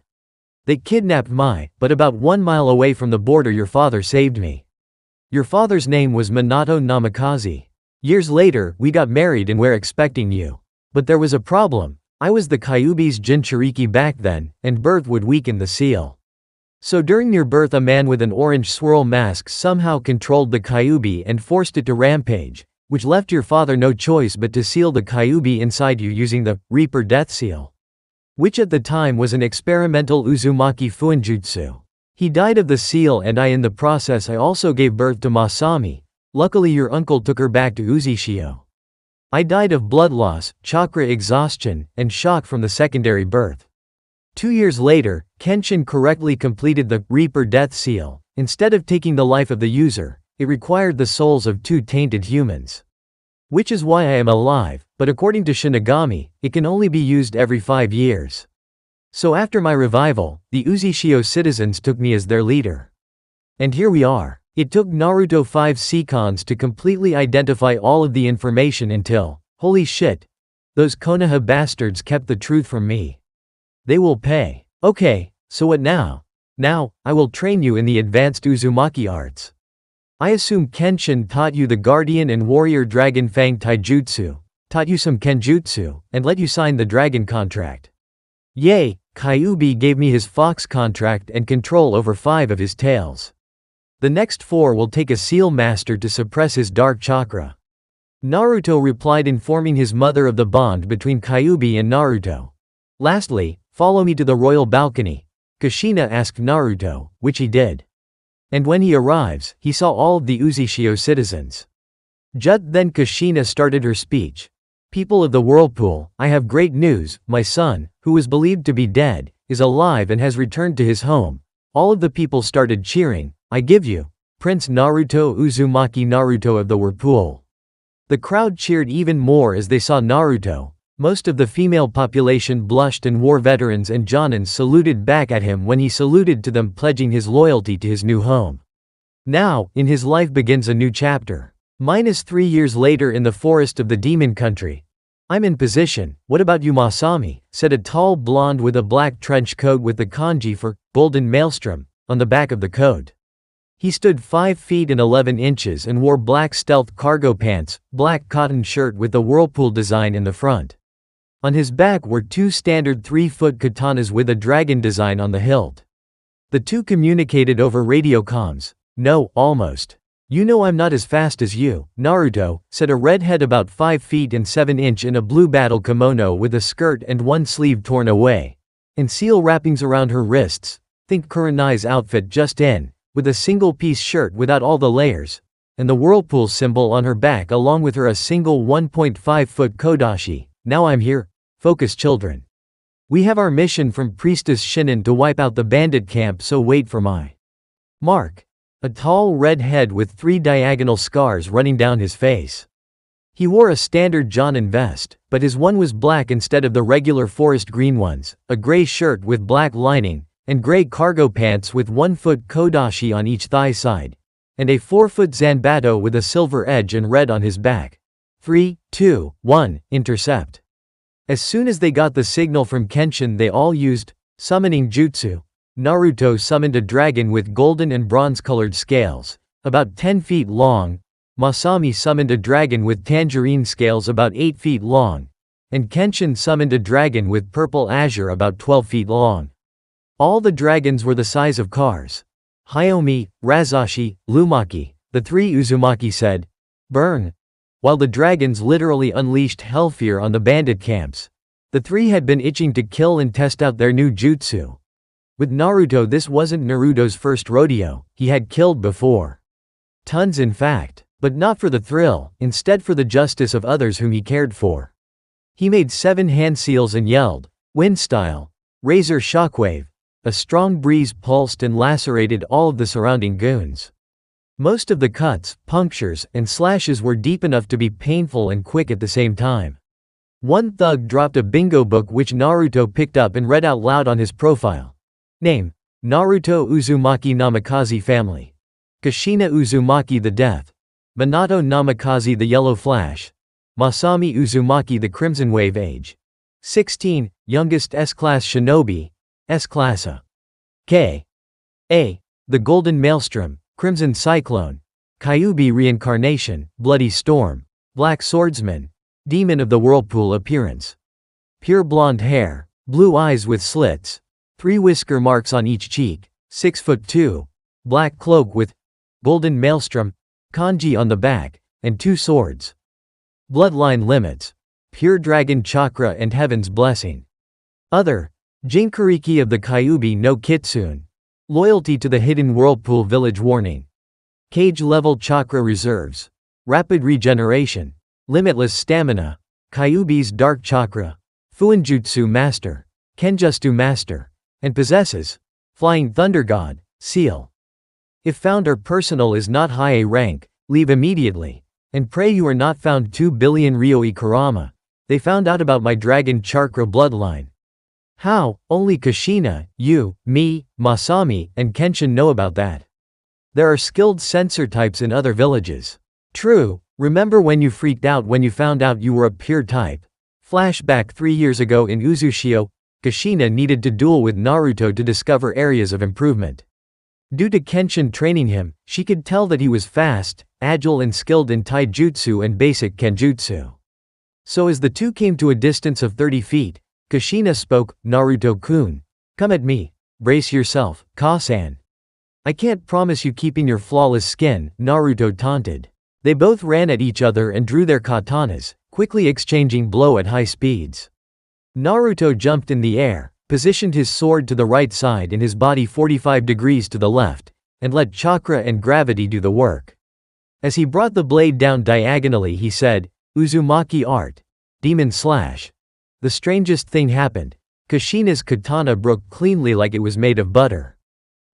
They kidnapped but about 1 mile away from the border your father saved me. Your father's name was Minato Namikaze. Years later, we got married and were expecting you. But there was a problem. I was the Kyuubi's Jinchuriki back then, and birth would weaken the seal. So during your birth a man with an orange swirl mask somehow controlled the Kyuubi and forced it to rampage, which left your father no choice but to seal the Kyuubi inside you using the Reaper Death Seal, which at the time was an experimental Uzumaki Fuinjutsu. He died of the seal and in the process I also gave birth to Masami. Luckily your uncle took her back to Uzishio. I died of blood loss, chakra exhaustion, and shock from the secondary birth. 2 years later, Kenshin correctly completed the Reaper Death Seal. Instead of taking the life of the user, it required the souls of 2 tainted humans. Which is why I am alive, but according to Shinigami, it can only be used every 5 years. So after my revival, the Uzishio citizens took me as their leader. And here we are. It took Naruto 5 seconds to completely identify all of the information until, holy shit, those Konoha bastards kept the truth from me. They will pay. Okay, so what now? Now, I will train you in the advanced Uzumaki arts. I assume Kenshin taught you the Guardian and Warrior Dragon Fang Taijutsu, taught you some Kenjutsu, and let you sign the dragon contract. Yay, Kyuubi gave me his fox contract and control over 5 of his tails. The next 4 will take a seal master to suppress his dark chakra. Naruto replied, informing his mother of the bond between Kyuubi and Naruto. Lastly, follow me to the royal balcony. Kushina asked Naruto, which he did. And when he arrives, he saw all of the Uzishio citizens. Then Kushina started her speech. People of the whirlpool, I have great news, my son, who was believed to be dead, is alive and has returned to his home. All of the people started cheering, I give you, Prince Naruto Uzumaki Naruto of the whirlpool. The crowd cheered even more as they saw Naruto. Most of the female population blushed and war veterans and Jonins saluted back at him when he saluted to them, pledging his loyalty to his new home. Now, in his life begins a new chapter. -3 years later in the forest of the demon country. I'm in position, what about you Masami? Said a tall blonde with a black trench coat with the kanji for golden maelstrom on the back of the coat. He stood 5 feet and 11 inches and wore black stealth cargo pants, black cotton shirt with the whirlpool design in the front. On his back were 2 standard 3-foot katanas with a dragon design on the hilt. The two communicated over radio comms. No, almost. You know I'm not as fast as you, Naruto, said a redhead about 5 feet and 7 inch in a blue battle kimono with a skirt and one sleeve torn away. And seal wrappings around her wrists. Think Kurenai's outfit just in, with a single-piece shirt without all the layers. And the whirlpool symbol on her back along with her a single 1.5-foot kodashi. Now I'm here. Focus children. We have our mission from Priestess Shinin to wipe out the bandit camp, so wait for my mark. A tall red head with 3 diagonal scars running down his face. He wore a standard Jonin vest, but his one was black instead of the regular forest green ones, a gray shirt with black lining, and gray cargo pants with 1-foot kodashi on each thigh side, and a 4-foot zanbato with a silver edge and red on his back. 3, 2, 1, intercept. As soon as they got the signal from Kenshin, they all used summoning jutsu. Naruto summoned a dragon with golden and bronze-colored scales, about 10 feet long. Masami summoned a dragon with tangerine scales about 8 feet long. And Kenshin summoned a dragon with purple azure about 12 feet long. All the dragons were the size of cars. Hayomi, Razashi, Uzumaki, the 3 Uzumaki said, burn. While the dragons literally unleashed hellfire on the bandit camps. The 3 had been itching to kill and test out their new jutsu. With Naruto, this wasn't Naruto's first rodeo, he had killed before. Tons in fact, but not for the thrill, instead for the justice of others whom he cared for. He made 7 hand seals and yelled, wind style, razor shockwave. A strong breeze pulsed and lacerated all of the surrounding goons. Most of the cuts, punctures, and slashes were deep enough to be painful and quick at the same time. One thug dropped a bingo book which Naruto picked up and read out loud on his profile. Name: Naruto Uzumaki Namikaze family. Kushina Uzumaki the Death. Minato Namikaze the Yellow Flash. Masami Uzumaki the Crimson Wave age. 16, youngest S-class shinobi, S-class A. K. A. The Golden Maelstrom, Crimson Cyclone. Kyuubi reincarnation, Bloody Storm. Black Swordsman. Demon of the Whirlpool appearance. Pure blonde hair, blue eyes with slits. 3 whisker marks on each cheek, 6'2", black cloak with golden maelstrom, kanji on the back, and 2 swords. Bloodline limits, pure dragon chakra and heaven's blessing. Other, Jinkariki of the Kyuubi no Kitsune. Loyalty to the hidden whirlpool village warning. Cage level chakra reserves. Rapid regeneration. Limitless stamina. Kyuubi's dark chakra. Fuinjutsu master. Kenjutsu master. And possesses Flying Thunder God, seal. If found or personal is not high A rank, leave immediately. And pray you are not found. 2 billion Ryoi Kurama. They found out about my dragon chakra bloodline. How? Only Kushina, you, me, Masami, and Kenshin know about that. There are skilled sensor types in other villages. True, remember when you freaked out when you found out you were a pure type? Flashback 3 years ago in Uzushio. Kushina needed to duel with Naruto to discover areas of improvement. Due to Kenshin training him, she could tell that he was fast, agile and skilled in taijutsu and basic kenjutsu. So as the two came to a distance of 30 feet, Kushina spoke, Naruto-kun. Come at me. Brace yourself, Ka-san. I can't promise you keeping your flawless skin, Naruto taunted. They both ran at each other and drew their katanas, quickly exchanging blow at high speeds. Naruto jumped in the air, positioned his sword to the right side and his body 45 degrees to the left, and let chakra and gravity do the work. As he brought the blade down diagonally he said, "Uzumaki art. Demon slash." The strangest thing happened. Kushina's katana broke cleanly like it was made of butter.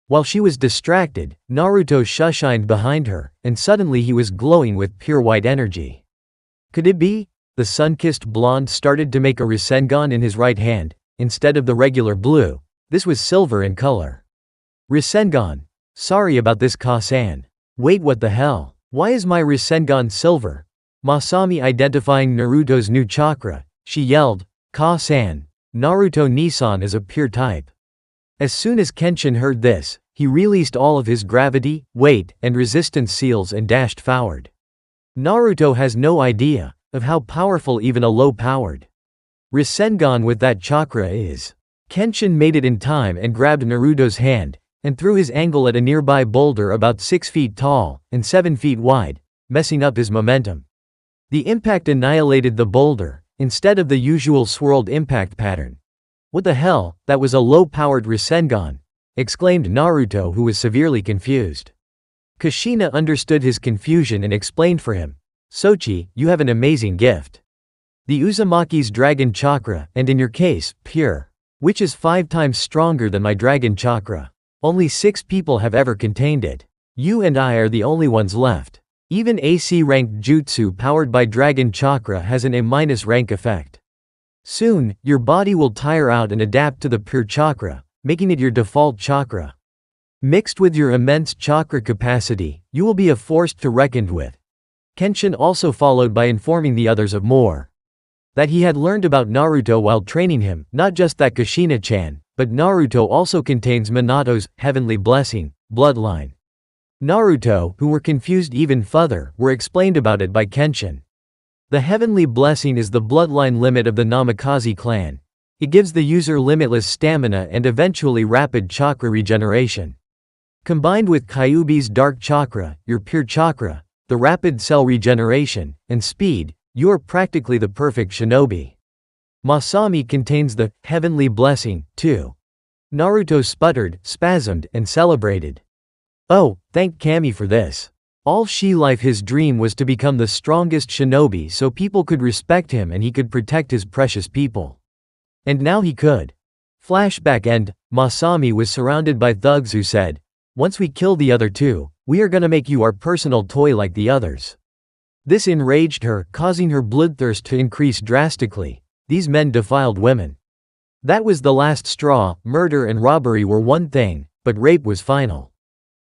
While she was distracted, Naruto shushined behind her, and suddenly he was glowing with pure white energy. Could it be? The sun-kissed blonde started to make a Rasengan in his right hand. Instead of the regular blue, this was silver in color. Rasengan. Sorry about this, Ka-san. Wait, what the hell? Why is my Rasengan silver? Masami identifying Naruto's new chakra, she yelled, "Ka-san. Naruto Nissan is a pure type." As soon as Kenshin heard this, he released all of his gravity, weight, and resistance seals and dashed forward. Naruto has no idea of how powerful even a low-powered Rasengan with that chakra is. Kenshin made it in time and grabbed Naruto's hand, and threw his angle at a nearby boulder about 6 feet tall and 7 feet wide, messing up his momentum. The impact annihilated the boulder, instead of the usual swirled impact pattern. "What the hell, that was a low-powered Rasengan," exclaimed Naruto, who was severely confused. Kushina understood his confusion and explained for him. "Sochi, you have an amazing gift. The Uzumaki's dragon chakra, and in your case, pure. Which is 5 times stronger than my dragon chakra. Only 6 people have ever contained it. You and I are the only ones left. Even AC-ranked jutsu powered by dragon chakra has an A- rank effect. Soon, your body will tire out and adapt to the pure chakra, making it your default chakra. Mixed with your immense chakra capacity, you will be a force to reckon with." Kenshin also followed by informing the others of more that he had learned about Naruto while training him, not just that Kushina-chan, but Naruto also contains Minato's heavenly blessing, bloodline. Naruto, who were confused even further, were explained about it by Kenshin. The heavenly blessing is the bloodline limit of the Namikaze clan. It gives the user limitless stamina and eventually rapid chakra regeneration. Combined with Kyuubi's dark chakra, your pure chakra, the rapid cell regeneration, and speed, you are practically the perfect shinobi. Masami contains the heavenly blessing, too. Naruto sputtered, spasmed, and celebrated. "Oh, thank Kami for this. All life his dream was to become the strongest shinobi so people could respect him and he could protect his precious people. And now he could." Flashback end, Masami was surrounded by thugs who said, "Once we kill the other 2, we are gonna make you our personal toy like the others." This enraged her, causing her bloodthirst to increase drastically. These men defiled women. That was the last straw. Murder and robbery were one thing, but rape was final.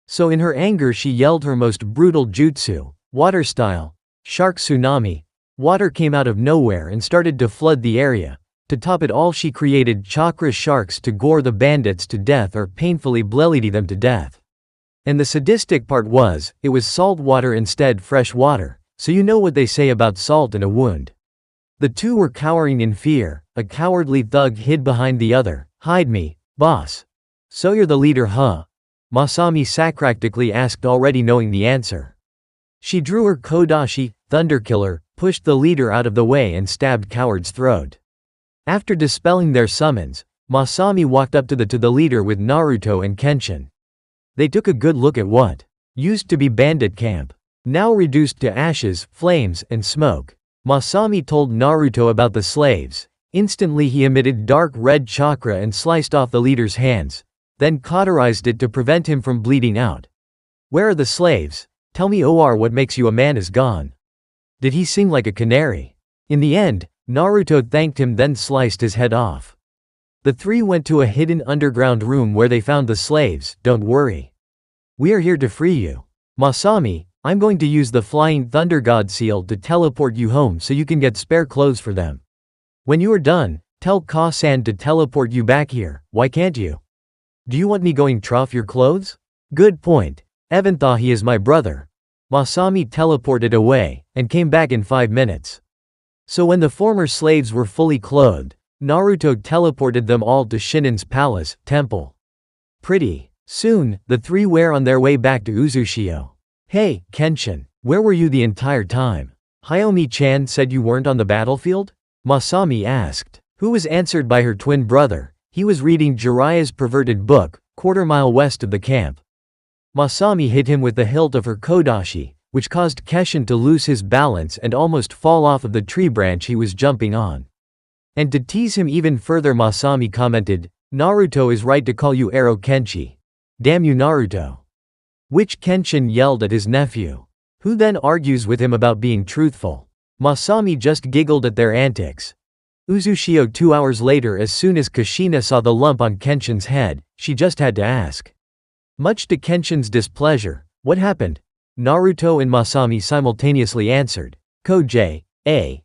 So in her anger she yelled her most brutal jutsu, water style, shark tsunami. Water came out of nowhere and started to flood the area. To top it all she created chakra sharks to gore the bandits to death or painfully bleed them to death. And the sadistic part was, it was salt water instead fresh water, so you know what they say about salt in a wound. The 2 were cowering in fear, a cowardly thug hid behind the other. "Hide me, boss." "So you're the leader, huh?" Masami sarcastically asked, already knowing the answer. She drew her Kodashi, Thunderkiller, pushed the leader out of the way and stabbed coward's throat. After dispelling their summons, Masami walked up to the leader with Naruto and Kenshin. They took a good look at what used to be bandit camp, now reduced to ashes, flames, and smoke. Masami told Naruto about the slaves. Instantly he emitted dark red chakra and sliced off the leader's hands, then cauterized it to prevent him from bleeding out. "Where are the slaves? Tell me, or what makes you a man is gone." Did he sing like a canary? In the end, Naruto thanked him then sliced his head off. The 3 went to a hidden underground room where they found the slaves. "Don't worry. We are here to free you. Masami, I'm going to use the Flying Thunder God Seal to teleport you home so you can get spare clothes for them. When you are done, tell Ka-san to teleport you back here. Why can't you? Do you want me going trough your clothes?" "Good point. Evan thought he is my brother." Masami teleported away, and came back in 5 minutes. So when the former slaves were fully clothed, Naruto teleported them all to Shinin's palace, temple. Pretty soon, the 3 were on their way back to Uzushio. "Hey, Kenshin, where were you the entire time? Hayami-chan said you weren't on the battlefield?" Masami asked. Who was answered by her twin brother. He was reading Jiraiya's perverted book, quarter-mile west of the camp. Masami hit him with the hilt of her kodashi, which caused Keshin to lose his balance and almost fall off of the tree branch he was jumping on. And to tease him even further, Masami commented, "Naruto is right to call you Aro Kenshi. Damn you, Naruto." Which Kenshin yelled at his nephew, who then argues with him about being truthful. Masami just giggled at their antics. Uzushio 2 hours later, as soon as Kushina saw the lump on Kenshin's head, she just had to ask. Much to Kenshin's displeasure, "What happened?" Naruto and Masami simultaneously answered, "Ko-J-A.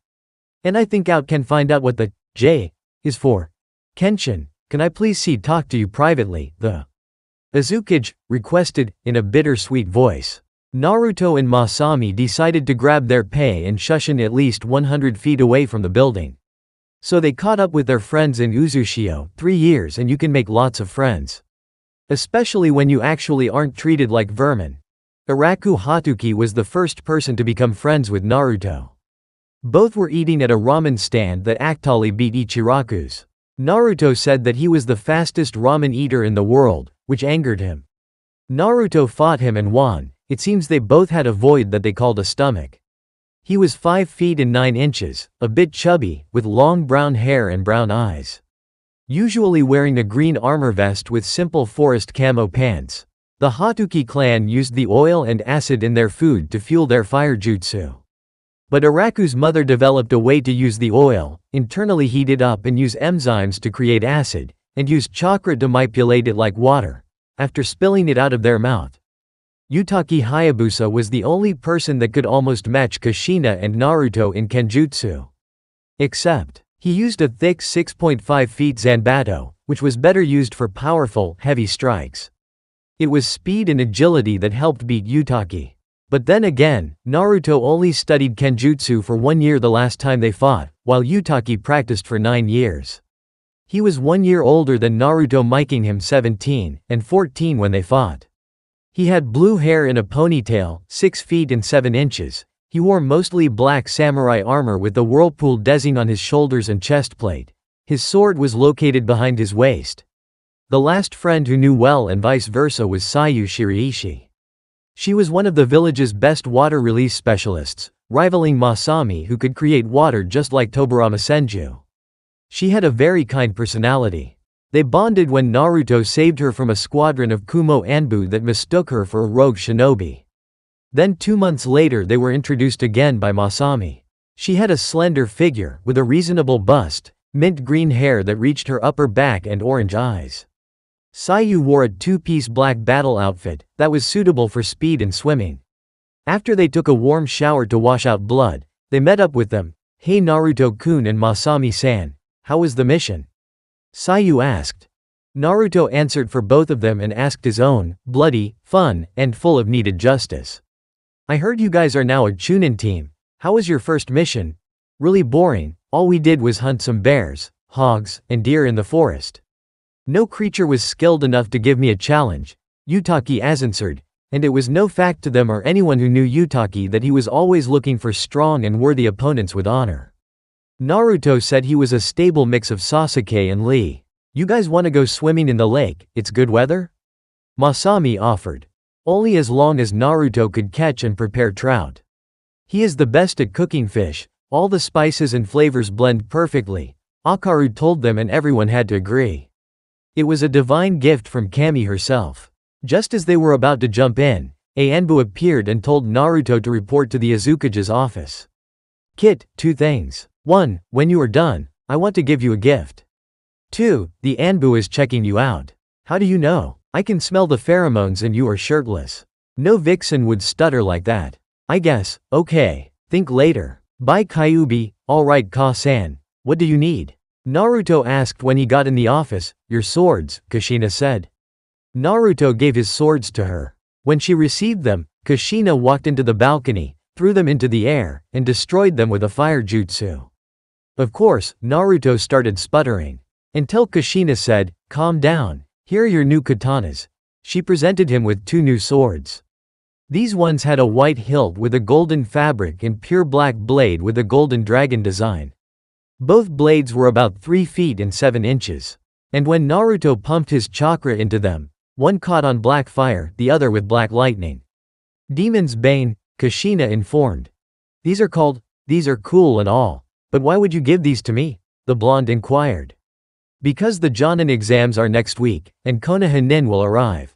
And I think out can find out what the J is for." "Kenshin, can I please talk to you privately?" the Uzukage requested, in a bittersweet voice. Naruto and Masami decided to grab their pay and shushin at least 100 feet away from the building. So they caught up with their friends in Uzushio. 3 years and you can make lots of friends. Especially when you actually aren't treated like vermin. Iraku Hatuki was the first person to become friends with Naruto. Both were eating at a ramen stand that actually beat Ichiraku's. Naruto said that he was the fastest ramen eater in the world, which angered him. Naruto fought him and won. It seems they both had a void that they called a stomach. He was 5 feet and 9 inches, a bit chubby, with long brown hair and brown eyes. Usually wearing a green armor vest with simple forest camo pants. The Hatuki clan used the oil and acid in their food to fuel their fire jutsu. But Iraku's mother developed a way to use the oil, internally heat it up and use enzymes to create acid, and use chakra to manipulate it like water, after spilling it out of their mouth. Utaki Hayabusa was the only person that could almost match Kushina and Naruto in Kenjutsu. Except, he used a thick 6.5 feet Zanbato, which was better used for powerful, heavy strikes. It was speed and agility that helped beat Utaki. But then again, Naruto only studied Kenjutsu for 1 year the last time they fought, while Utaki practiced for 9 years. He was 1 year older than Naruto, making him 17 and 14 when they fought. He had blue hair in a ponytail, 6 feet and 7 inches. He wore mostly black samurai armor with the whirlpool design on his shoulders and chest plate. His sword was located behind his waist. The last friend who knew well and vice versa was Sayu Shiraishi. She was one of the village's best water release specialists, rivaling Masami, who could create water just like Tobarama Senju. She had a very kind personality. They bonded when Naruto saved her from a squadron of Kumo Anbu that mistook her for a rogue shinobi. Then 2 months later they were introduced again by Masami. She had a slender figure, with a reasonable bust, mint green hair that reached her upper back and orange eyes. Sayu wore a 2-piece black battle outfit that was suitable for speed and swimming. After they took a warm shower to wash out blood, they met up with them. "Hey Naruto-kun and Masami-san, how was the mission?" Sayu asked. Naruto answered for both of them and asked his own, bloody, fun, and full of needed justice. "I heard you guys are now a Chunin team. How was your first mission?" "Really boring. All we did was hunt some bears, hogs, and deer in the forest. No creature was skilled enough to give me a challenge," Utaki answered, and it was no fact to them or anyone who knew Utaki that he was always looking for strong and worthy opponents with honor. Naruto said he was a stable mix of Sasuke and Lee. "You guys wanna go swimming in the lake, it's good weather?" Masami offered. Only as long as Naruto could catch and prepare trout. He is the best at cooking fish, all the spices and flavors blend perfectly, Akaru told them, and everyone had to agree. It was a divine gift from Kami herself. Just as they were about to jump in, Anbu appeared and told Naruto to report to the Azukage's office. "Kit, 2 things. 1, when you are done, I want to give you a gift. 2, the Anbu is checking you out." "How do you know?" "I can smell the pheromones and you are shirtless." No vixen would stutter like that. "I guess, okay. Think later. Bye Kyuubi." "Alright Ka-san. What do you need?" Naruto asked when he got in the office. "Your swords," Kushina said. Naruto gave his swords to her. When she received them, Kushina walked into the balcony, threw them into the air, and destroyed them with a fire jutsu. Of course, Naruto started sputtering. Until Kushina said, "Calm down. Here are your new katanas." She presented him with 2 new swords. These ones had a white hilt with a golden fabric and pure black blade with a golden dragon design. Both blades were about 3 feet and 7 inches. And when Naruto pumped his chakra into them, one caught on black fire, the other with black lightning. Demon's Bane, Kushina informed. These are cool and all. But why would you give these to me? The blonde inquired. Because the Jonin exams are next week, and Konoha Nin will arrive.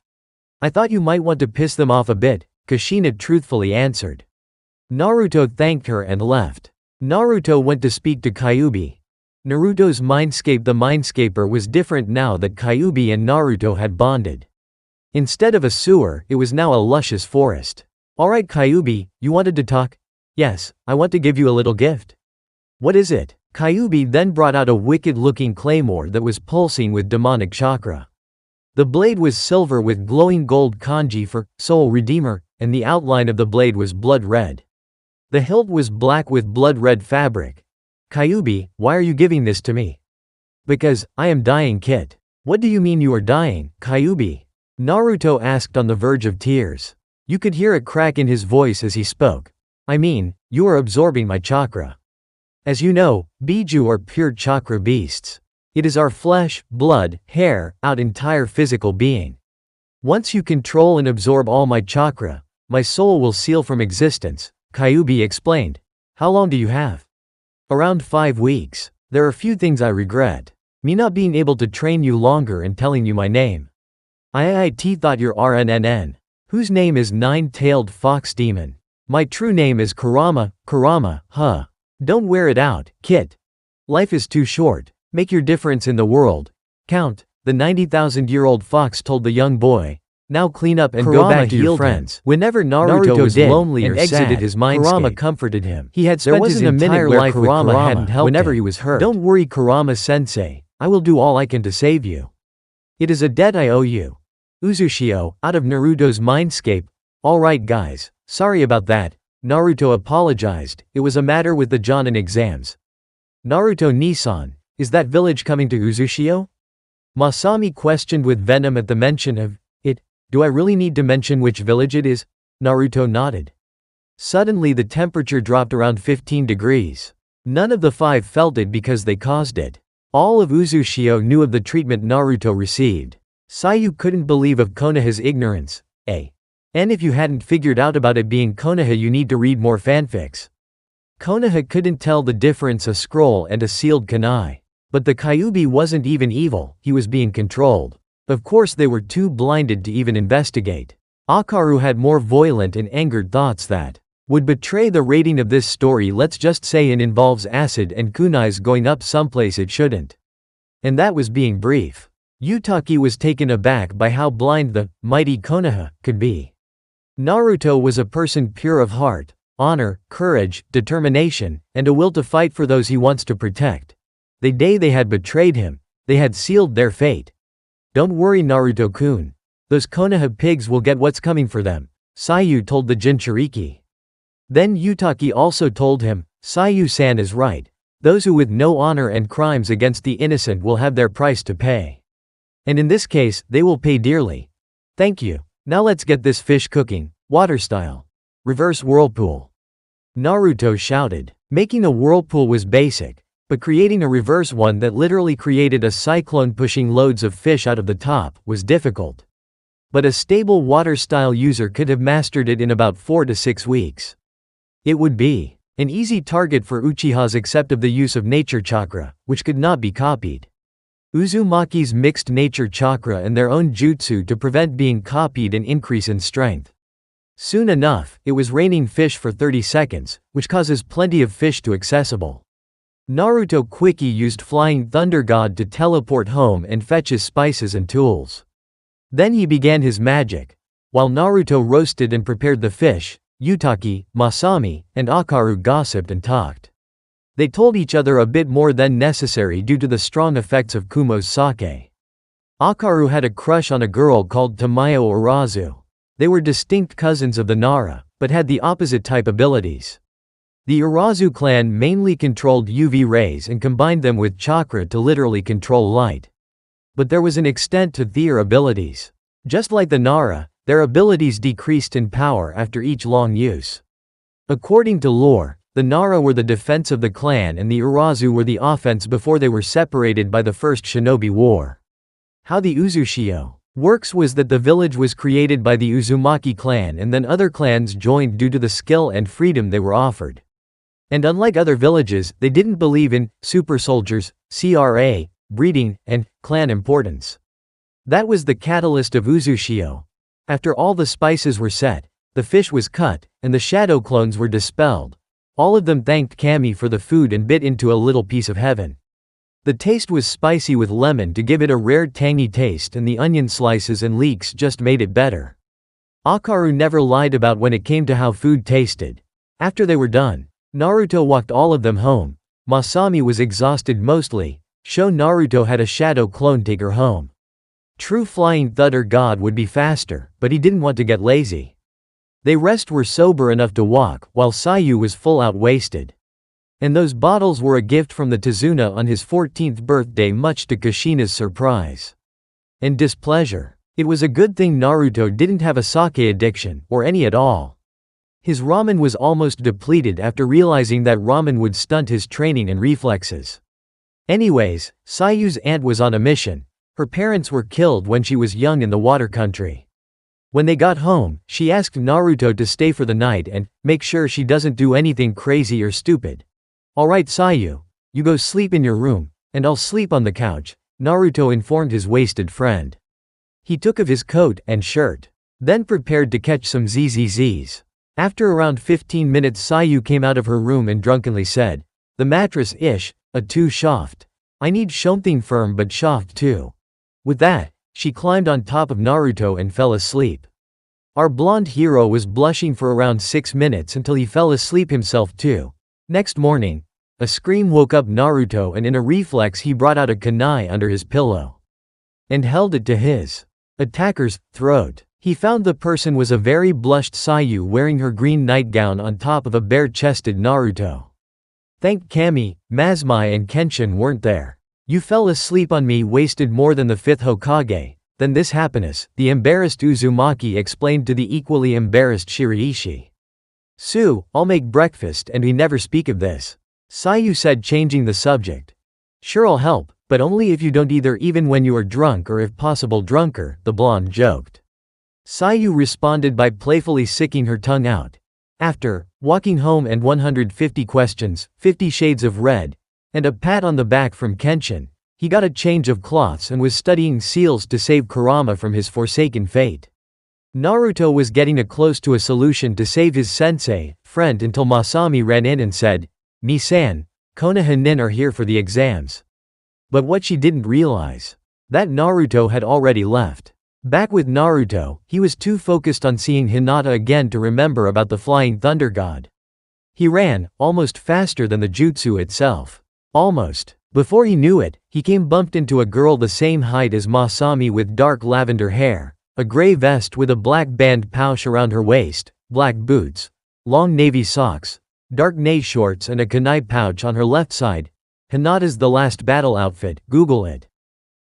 I thought you might want to piss them off a bit, Kushina truthfully answered. Naruto thanked her and left. Naruto went to speak to Kyuubi. Naruto's mindscape. The mindscaper was different now that Kyuubi and Naruto had bonded. Instead of a sewer, it was now a luscious forest. Alright Kyuubi, you wanted to talk? Yes, I want to give you a little gift. What is it? Kyuubi then brought out a wicked-looking claymore that was pulsing with demonic chakra. The blade was silver with glowing gold kanji for Soul Redeemer, and the outline of the blade was blood red. The hilt was black with blood red fabric. Kyuubi, why are you giving this to me? Because, I am dying Kit. What do you mean you are dying, Kyuubi? Naruto asked on the verge of tears. You could hear a crack in his voice as he spoke. I mean, you are absorbing my chakra. As you know, Biju are pure chakra beasts. It is our flesh, blood, hair, our entire physical being. Once you control and absorb all my chakra, my soul will seal from existence, Kyuubi explained. How long do you have? Around 5 weeks. There are few things I regret. Me not being able to train you longer and telling you my name. IIT thought you're RNNN. Whose name is Nine-Tailed Fox Demon. My true name is Kurama, huh. Don't wear it out, Kit. Life is too short. Make your difference in the world. Count, the 90,000-year-old fox told the young boy. Now clean up and go back to your friends. Whenever Naruto was lonely or exited his mindscape, Kurama comforted him. He had spent his entire life with Kurama hadn't helped whenever he was hurt. Don't worry Kurama-sensei, I will do all I can to save you. It is a debt I owe you. Uzushio, out of Naruto's mindscape. Alright guys, sorry about that. Naruto apologized, it was a matter with the Jonin exams. Naruto Nissan, is that village coming to Uzushio? Masami questioned with venom at the mention of it. Do I really need to mention which village it is? Naruto nodded. Suddenly the temperature dropped around 15 degrees. None of the 5 felt it because they caused it. All of Uzushio knew of the treatment Naruto received. Sayu couldn't believe of Konoha's ignorance. And if you hadn't figured out about it being Konoha you need to read more fanfics. Konoha couldn't tell the difference a scroll and a sealed kunai. But the Kyuubi wasn't even evil, he was being controlled. Of course they were too blinded to even investigate. Akaru had more violent and angered thoughts that would betray the rating of this story. Let's just say it involves acid and kunais going up someplace it shouldn't. And that was being brief. Utaki was taken aback by how blind the mighty Konoha could be. Naruto was a person pure of heart, honor, courage, determination, and a will to fight for those he wants to protect. The day they had betrayed him, they had sealed their fate. Don't worry Naruto-kun. Those Konoha pigs will get what's coming for them, Sayu told the Jinchuriki. Then Utaki also told him, Sayu-san is right. Those who with no honor and crimes against the innocent will have their price to pay. And in this case, they will pay dearly. Thank you. Now let's get this fish cooking, water style. Reverse whirlpool. Naruto shouted. Making a whirlpool was basic, but creating a reverse one that literally created a cyclone pushing loads of fish out of the top was difficult. But a stable water style user could have mastered it in about 4 to 6 weeks. It would be an easy target for Uchihas except of the use of nature chakra, which could not be copied. Uzumaki's mixed nature chakra and their own jutsu to prevent being copied and increase in strength. Soon enough, it was raining fish for 30 seconds, which causes plenty of fish to accessible. Naruto quickly used Flying Thunder God to teleport home and fetch his spices and tools. Then he began his magic. While Naruto roasted and prepared the fish, Utaki, Masami, and Akaru gossiped and talked. They told each other a bit more than necessary due to the strong effects of Kumo's sake. Akaru had a crush on a girl called Tamayo Arazu. They were distinct cousins of the Nara, but had the opposite type abilities. The Arazu clan mainly controlled UV rays and combined them with chakra to literally control light. But there was an extent to their abilities. Just like the Nara, their abilities decreased in power after each long use. According to lore, the Nara were the defense of the clan and the Arazu were the offense before they were separated by the First Shinobi War. How the Uzushio works was that the village was created by the Uzumaki clan and then other clans joined due to the skill and freedom they were offered. And unlike other villages, they didn't believe in super soldiers, CRA, breeding, and clan importance. That was the catalyst of Uzushio. After all the spices were set, the fish was cut, and the shadow clones were dispelled. All of them thanked Kami for the food and bit into a little piece of heaven. The taste was spicy with lemon to give it a rare tangy taste, and the onion slices and leeks just made it better. Akaru never lied about when it came to how food tasted. After they were done, Naruto walked all of them home. Masami was exhausted mostly. Naruto had a shadow clone take her home. True Flying Thunder God would be faster, but he didn't want to get lazy. They rest were sober enough to walk, while Sayu was full out wasted. And those bottles were a gift from the Tazuna on his 14th birthday, much to Kushina's surprise and displeasure. It was a good thing Naruto didn't have a sake addiction, or any at all. His ramen was almost depleted after realizing that ramen would stunt his training and reflexes. Anyways, Sayu's aunt was on a mission. Her parents were killed when she was young in the water country. When they got home, she asked Naruto to stay for the night and make sure she doesn't do anything crazy or stupid. "Alright Sayu, you go sleep in your room, and I'll sleep on the couch," Naruto informed his wasted friend. He took off his coat and shirt, then prepared to catch some ZZZs. After around 15 minutes Sayu came out of her room and drunkenly said, "The mattress ish, a too soft. I need something firm but soft too." With that, she climbed on top of Naruto and fell asleep. Our blonde hero was blushing for around 6 minutes until he fell asleep himself too. Next morning, a scream woke up Naruto and in a reflex he brought out a kunai under his pillow and held it to his attacker's throat. He found the person was a very blushed Sayu wearing her green nightgown on top of a bare-chested Naruto. Thank Kami, Mazmai and Kenshin weren't there. "You fell asleep on me, wasted more than the 5th Hokage, then this happiness," the embarrassed Uzumaki explained to the equally embarrassed Shiraishi. "I'll make breakfast and we never speak of this," Sayu said, changing the subject. "Sure, I'll help, but only if you don't either, even when you are drunk or if possible drunker," the blonde joked. Sayu responded by playfully sticking her tongue out. After walking home and 150 questions, 50 shades of red, and a pat on the back from Kenshin, he got a change of cloths and was studying seals to save Kurama from his forsaken fate. Naruto was getting close to a solution to save his sensei, friend, until Masami ran in and said, "Mi-san, Konoha nin are here for the exams." But what she didn't realize, that Naruto had already left. Back with Naruto, he was too focused on seeing Hinata again to remember about the Flying Thunder God. He ran, almost faster than the jutsu itself. Almost. Before he knew it, he came bumped into a girl the same height as Masami with dark lavender hair, a gray vest with a black band pouch around her waist, black boots, long navy socks, dark navy shorts and a kunai pouch on her left side. Hinata's The Last Battle outfit, Google it.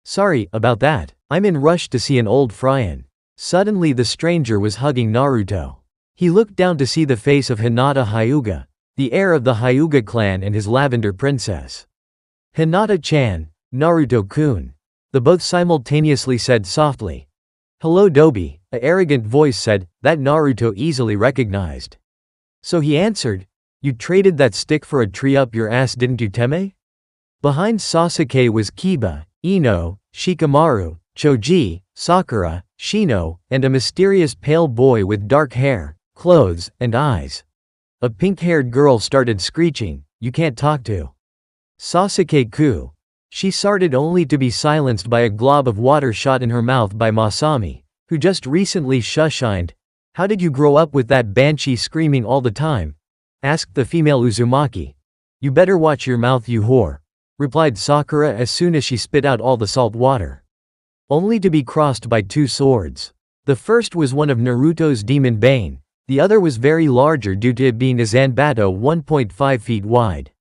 "Sorry about that, I'm in rush to see an old friend." Suddenly the stranger was hugging Naruto. He looked down to see the face of Hinata Hyuga, the heir of the Hyuga clan and his lavender princess. "Hinata-chan, Naruto-kun," the both simultaneously said softly. "Hello Dobi," a arrogant voice said, that Naruto easily recognized. So he answered, "You traded that stick for a tree up your ass, didn't you, Teme?" Behind Sasuke was Kiba, Ino, Shikamaru, Choji, Sakura, Shino, and a mysterious pale boy with dark hair, clothes, and eyes. A pink-haired girl started screeching, "You can't talk to Sasuke-ku." She started only to be silenced by a glob of water shot in her mouth by Masami, who just recently shushined. "How did you grow up with that banshee screaming all the time?" asked the female Uzumaki. "You better watch your mouth, you whore," replied Sakura as soon as she spit out all the salt water. Only to be crossed by two swords. The first was one of Naruto's Demon Bane, the other was very larger due to it being a Zanbato 1.5 feet wide.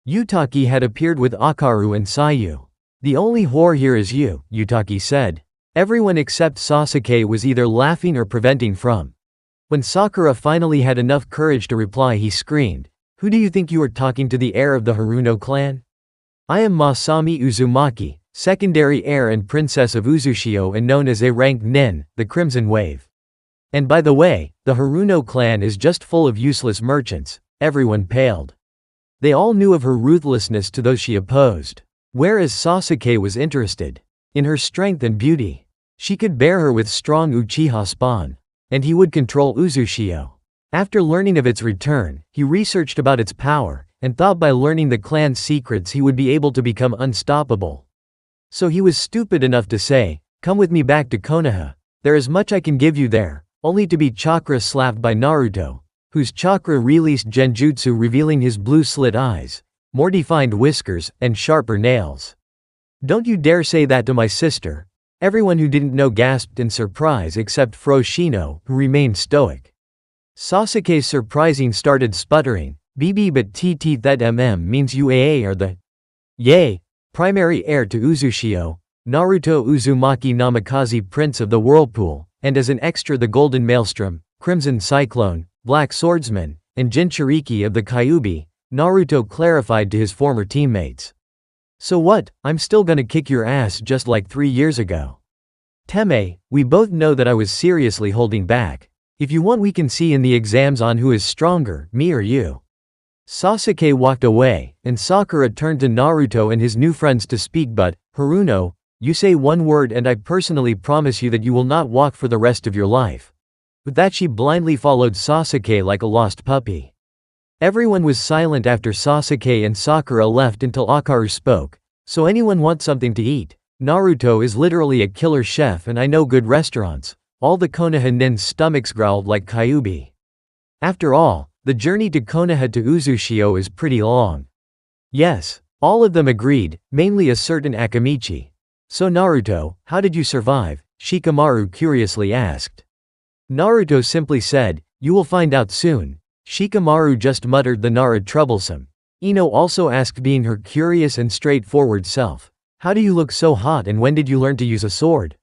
Utaki had appeared with Akaru and Sayu. "The only whore here is you," Utaki said. Everyone except Sasuke was either laughing or preventing from. When Sakura finally had enough courage to reply, he screamed, "Who do you think you are talking to, the heir of the Haruno clan?" "I am Masami Uzumaki," secondary heir and princess of Uzushio and known as a rank nin, the Crimson Wave. And by the way, the Haruno clan is just full of useless merchants. Everyone paled. They all knew of her ruthlessness to those she opposed. Whereas Sasuke was interested in her strength and beauty. She could bear her with strong Uchiha spawn. And he would control Uzushio. After learning of its return, he researched about its power, and thought by learning the clan's secrets he would be able to become unstoppable. So he was stupid enough to say, "Come with me back to Konoha. There is much I can give you there," only to be chakra slapped by Naruto, whose chakra released genjutsu revealing his blue slit eyes, more defined whiskers, and sharper nails. "Don't you dare say that to my sister." Everyone who didn't know gasped in surprise except Froshino, who remained stoic. Sasuke's surprising started sputtering, "BB but TT that means UAA are the Yay, primary heir to Uzushio, Naruto Uzumaki Namikaze Prince of the Whirlpool, and as an extra the Golden Maelstrom, Crimson Cyclone, Black Swordsman, and Jinchuriki of the Kyuubi," Naruto clarified to his former teammates. "So what, I'm still gonna kick your ass just like 3 years ago. Teme, we both know that I was seriously holding back. If you want we can see in the exams on who is stronger, me or you." Sasuke walked away, and Sakura turned to Naruto and his new friends to speak but, "Haruno, you say one word and I personally promise you that you will not walk for the rest of your life." With that she blindly followed Sasuke like a lost puppy. Everyone was silent after Sasuke and Sakura left until Akaru spoke. "So anyone want something to eat? Naruto is literally a killer chef and I know good restaurants." All the Konoha nin's stomachs growled like Kyuubi. After all, the journey to Konoha to Uzushio is pretty long. Yes, all of them agreed, mainly a certain Akamichi. "So Naruto, how did you survive?" Shikamaru curiously asked. Naruto simply said, "You will find out soon." Shikamaru just muttered the Nara troublesome. Ino also asked, being her curious and straightforward self, "How do you look so hot and when did you learn to use a sword?"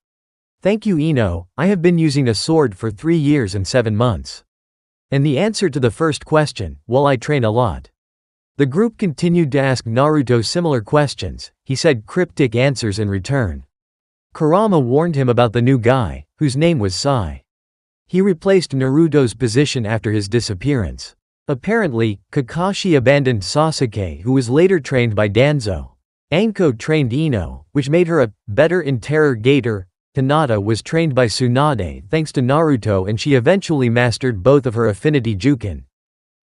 "Thank you Ino, I have been using a sword for 3 years and 7 months." And the answer to the first question, "Well, I train a lot." The group continued to ask Naruto similar questions. He said cryptic answers in return. Kurama warned him about the new guy, whose name was Sai. He replaced Naruto's position after his disappearance. Apparently, Kakashi abandoned Sasuke, who was later trained by Danzo. Anko trained Ino, which made her a better interrogator. Hinata was trained by Tsunade thanks to Naruto and she eventually mastered both of her affinity Juken.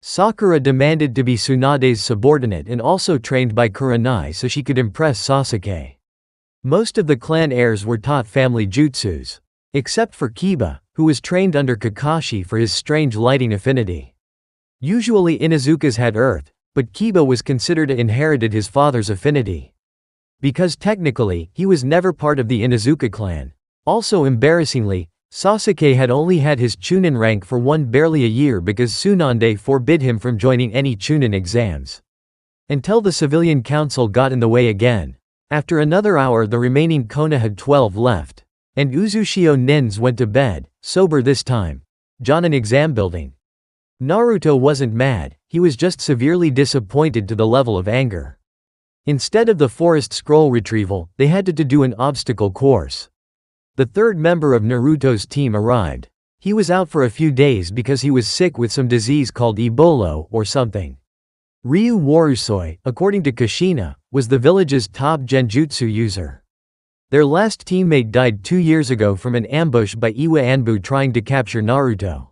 Sakura demanded to be Tsunade's subordinate and also trained by Kurenai so she could impress Sasuke. Most of the clan heirs were taught family jutsus. Except for Kiba, who was trained under Kakashi for his strange lighting affinity. Usually Inuzukas had earth, but Kiba was considered to inherited his father's affinity. Because technically, he was never part of the Inuzuka clan. Also embarrassingly, Sasuke had only had his Chunin rank for barely a year because Tsunade forbid him from joining any Chunin exams. Until the civilian council got in the way again. After another hour the remaining Konoha 12 left. And Uzushio nins went to bed, sober this time. Jonin exam building. Naruto wasn't mad, he was just severely disappointed to the level of anger. Instead of the forest scroll retrieval, they had to do an obstacle course. The third member of Naruto's team arrived. He was out for a few days because he was sick with some disease called Ebola or something. Ryu Warusoi, according to Kushina, was the village's top genjutsu user. Their last teammate died 2 years ago from an ambush by Iwa Anbu trying to capture Naruto.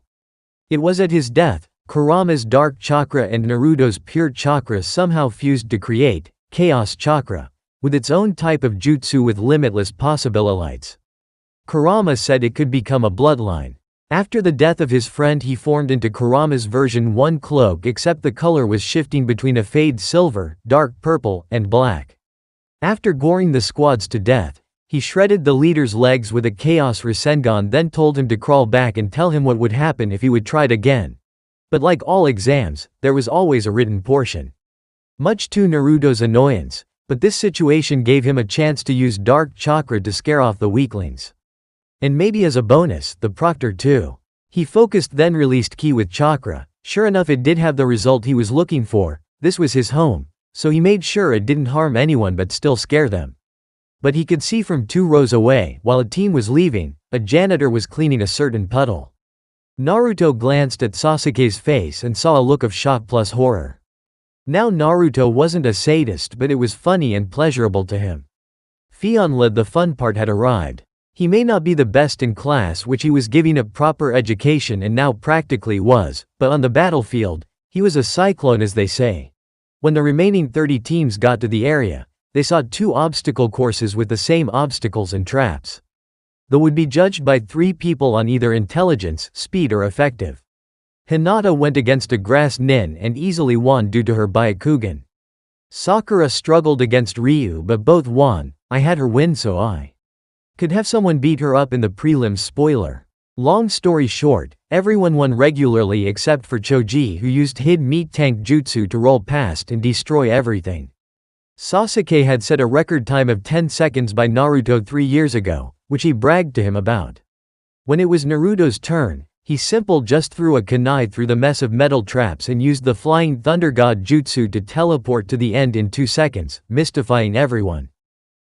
It was at his death, Kurama's dark chakra and Naruto's pure chakra somehow fused to create Chaos Chakra, with its own type of jutsu with limitless possibilities. Kurama said it could become a bloodline. After the death of his friend he formed into Kurama's version 1 cloak except the color was shifting between a fade silver, dark purple, and black. After goring the squads to death, he shredded the leader's legs with a Chaos Rasengan then told him to crawl back and tell him what would happen if he would try it again. But like all exams, there was always a written portion. Much to Naruto's annoyance, but this situation gave him a chance to use dark chakra to scare off the weaklings. And maybe as a bonus, the proctor too. He focused then released ki with chakra. Sure enough it did have the result he was looking for. This was his home, so he made sure it didn't harm anyone but still scare them. But he could see from 2 rows away, while a team was leaving, a janitor was cleaning a certain puddle. Naruto glanced at Sasuke's face and saw a look of shock plus horror. Now Naruto wasn't a sadist, but it was funny and pleasurable to him. Finally, the fun part had arrived. He may not be the best in class, which he was giving a proper education and now practically was, but on the battlefield, he was a cyclone, as they say. When the remaining 30 teams got to the area, they saw 2 obstacle courses with the same obstacles and traps. They would be judged by 3 people on either intelligence, speed or effective. Hinata went against a grass nin and easily won due to her Byakugan. Sakura struggled against Ryu but both won. I had her win, so I could have someone beat her up in the prelims. Spoiler. Long story short, everyone won regularly except for Choji, who used hid meat tank jutsu to roll past and destroy everything. Sasuke had set a record time of 10 seconds by Naruto 3 years ago, which he bragged to him about. When it was Naruto's turn, he just threw a kunai through the mess of metal traps and used the flying thunder god jutsu to teleport to the end in 2 seconds, mystifying everyone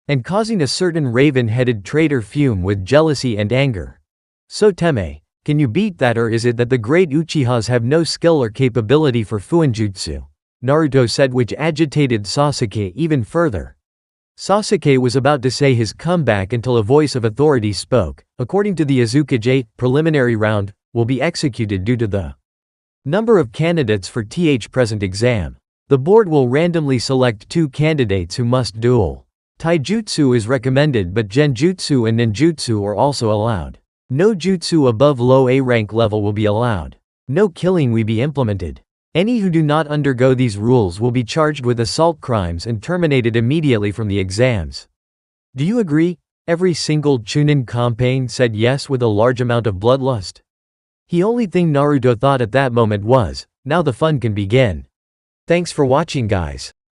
and causing a certain raven-headed traitor fume with jealousy and anger. So Teme, can you beat that, or is it that the great Uchihas have no skill or capability for fuinjutsu? Naruto said, which agitated Sasuke even further. Sasuke was about to say his comeback until a voice of authority spoke. According to the Azukaji, preliminary round will be executed due to the number of candidates for present exam. The board will randomly select 2 candidates who must duel. Taijutsu is recommended, but genjutsu and ninjutsu are also allowed. No jutsu above low A rank level will be allowed. No killing will be implemented. Any who do not undergo these rules will be charged with assault crimes and terminated immediately from the exams. Do you agree? Every single Chunin campaign said yes with a large amount of bloodlust. The only thing Naruto thought at that moment was, now the fun can begin. Thanks for watching, guys.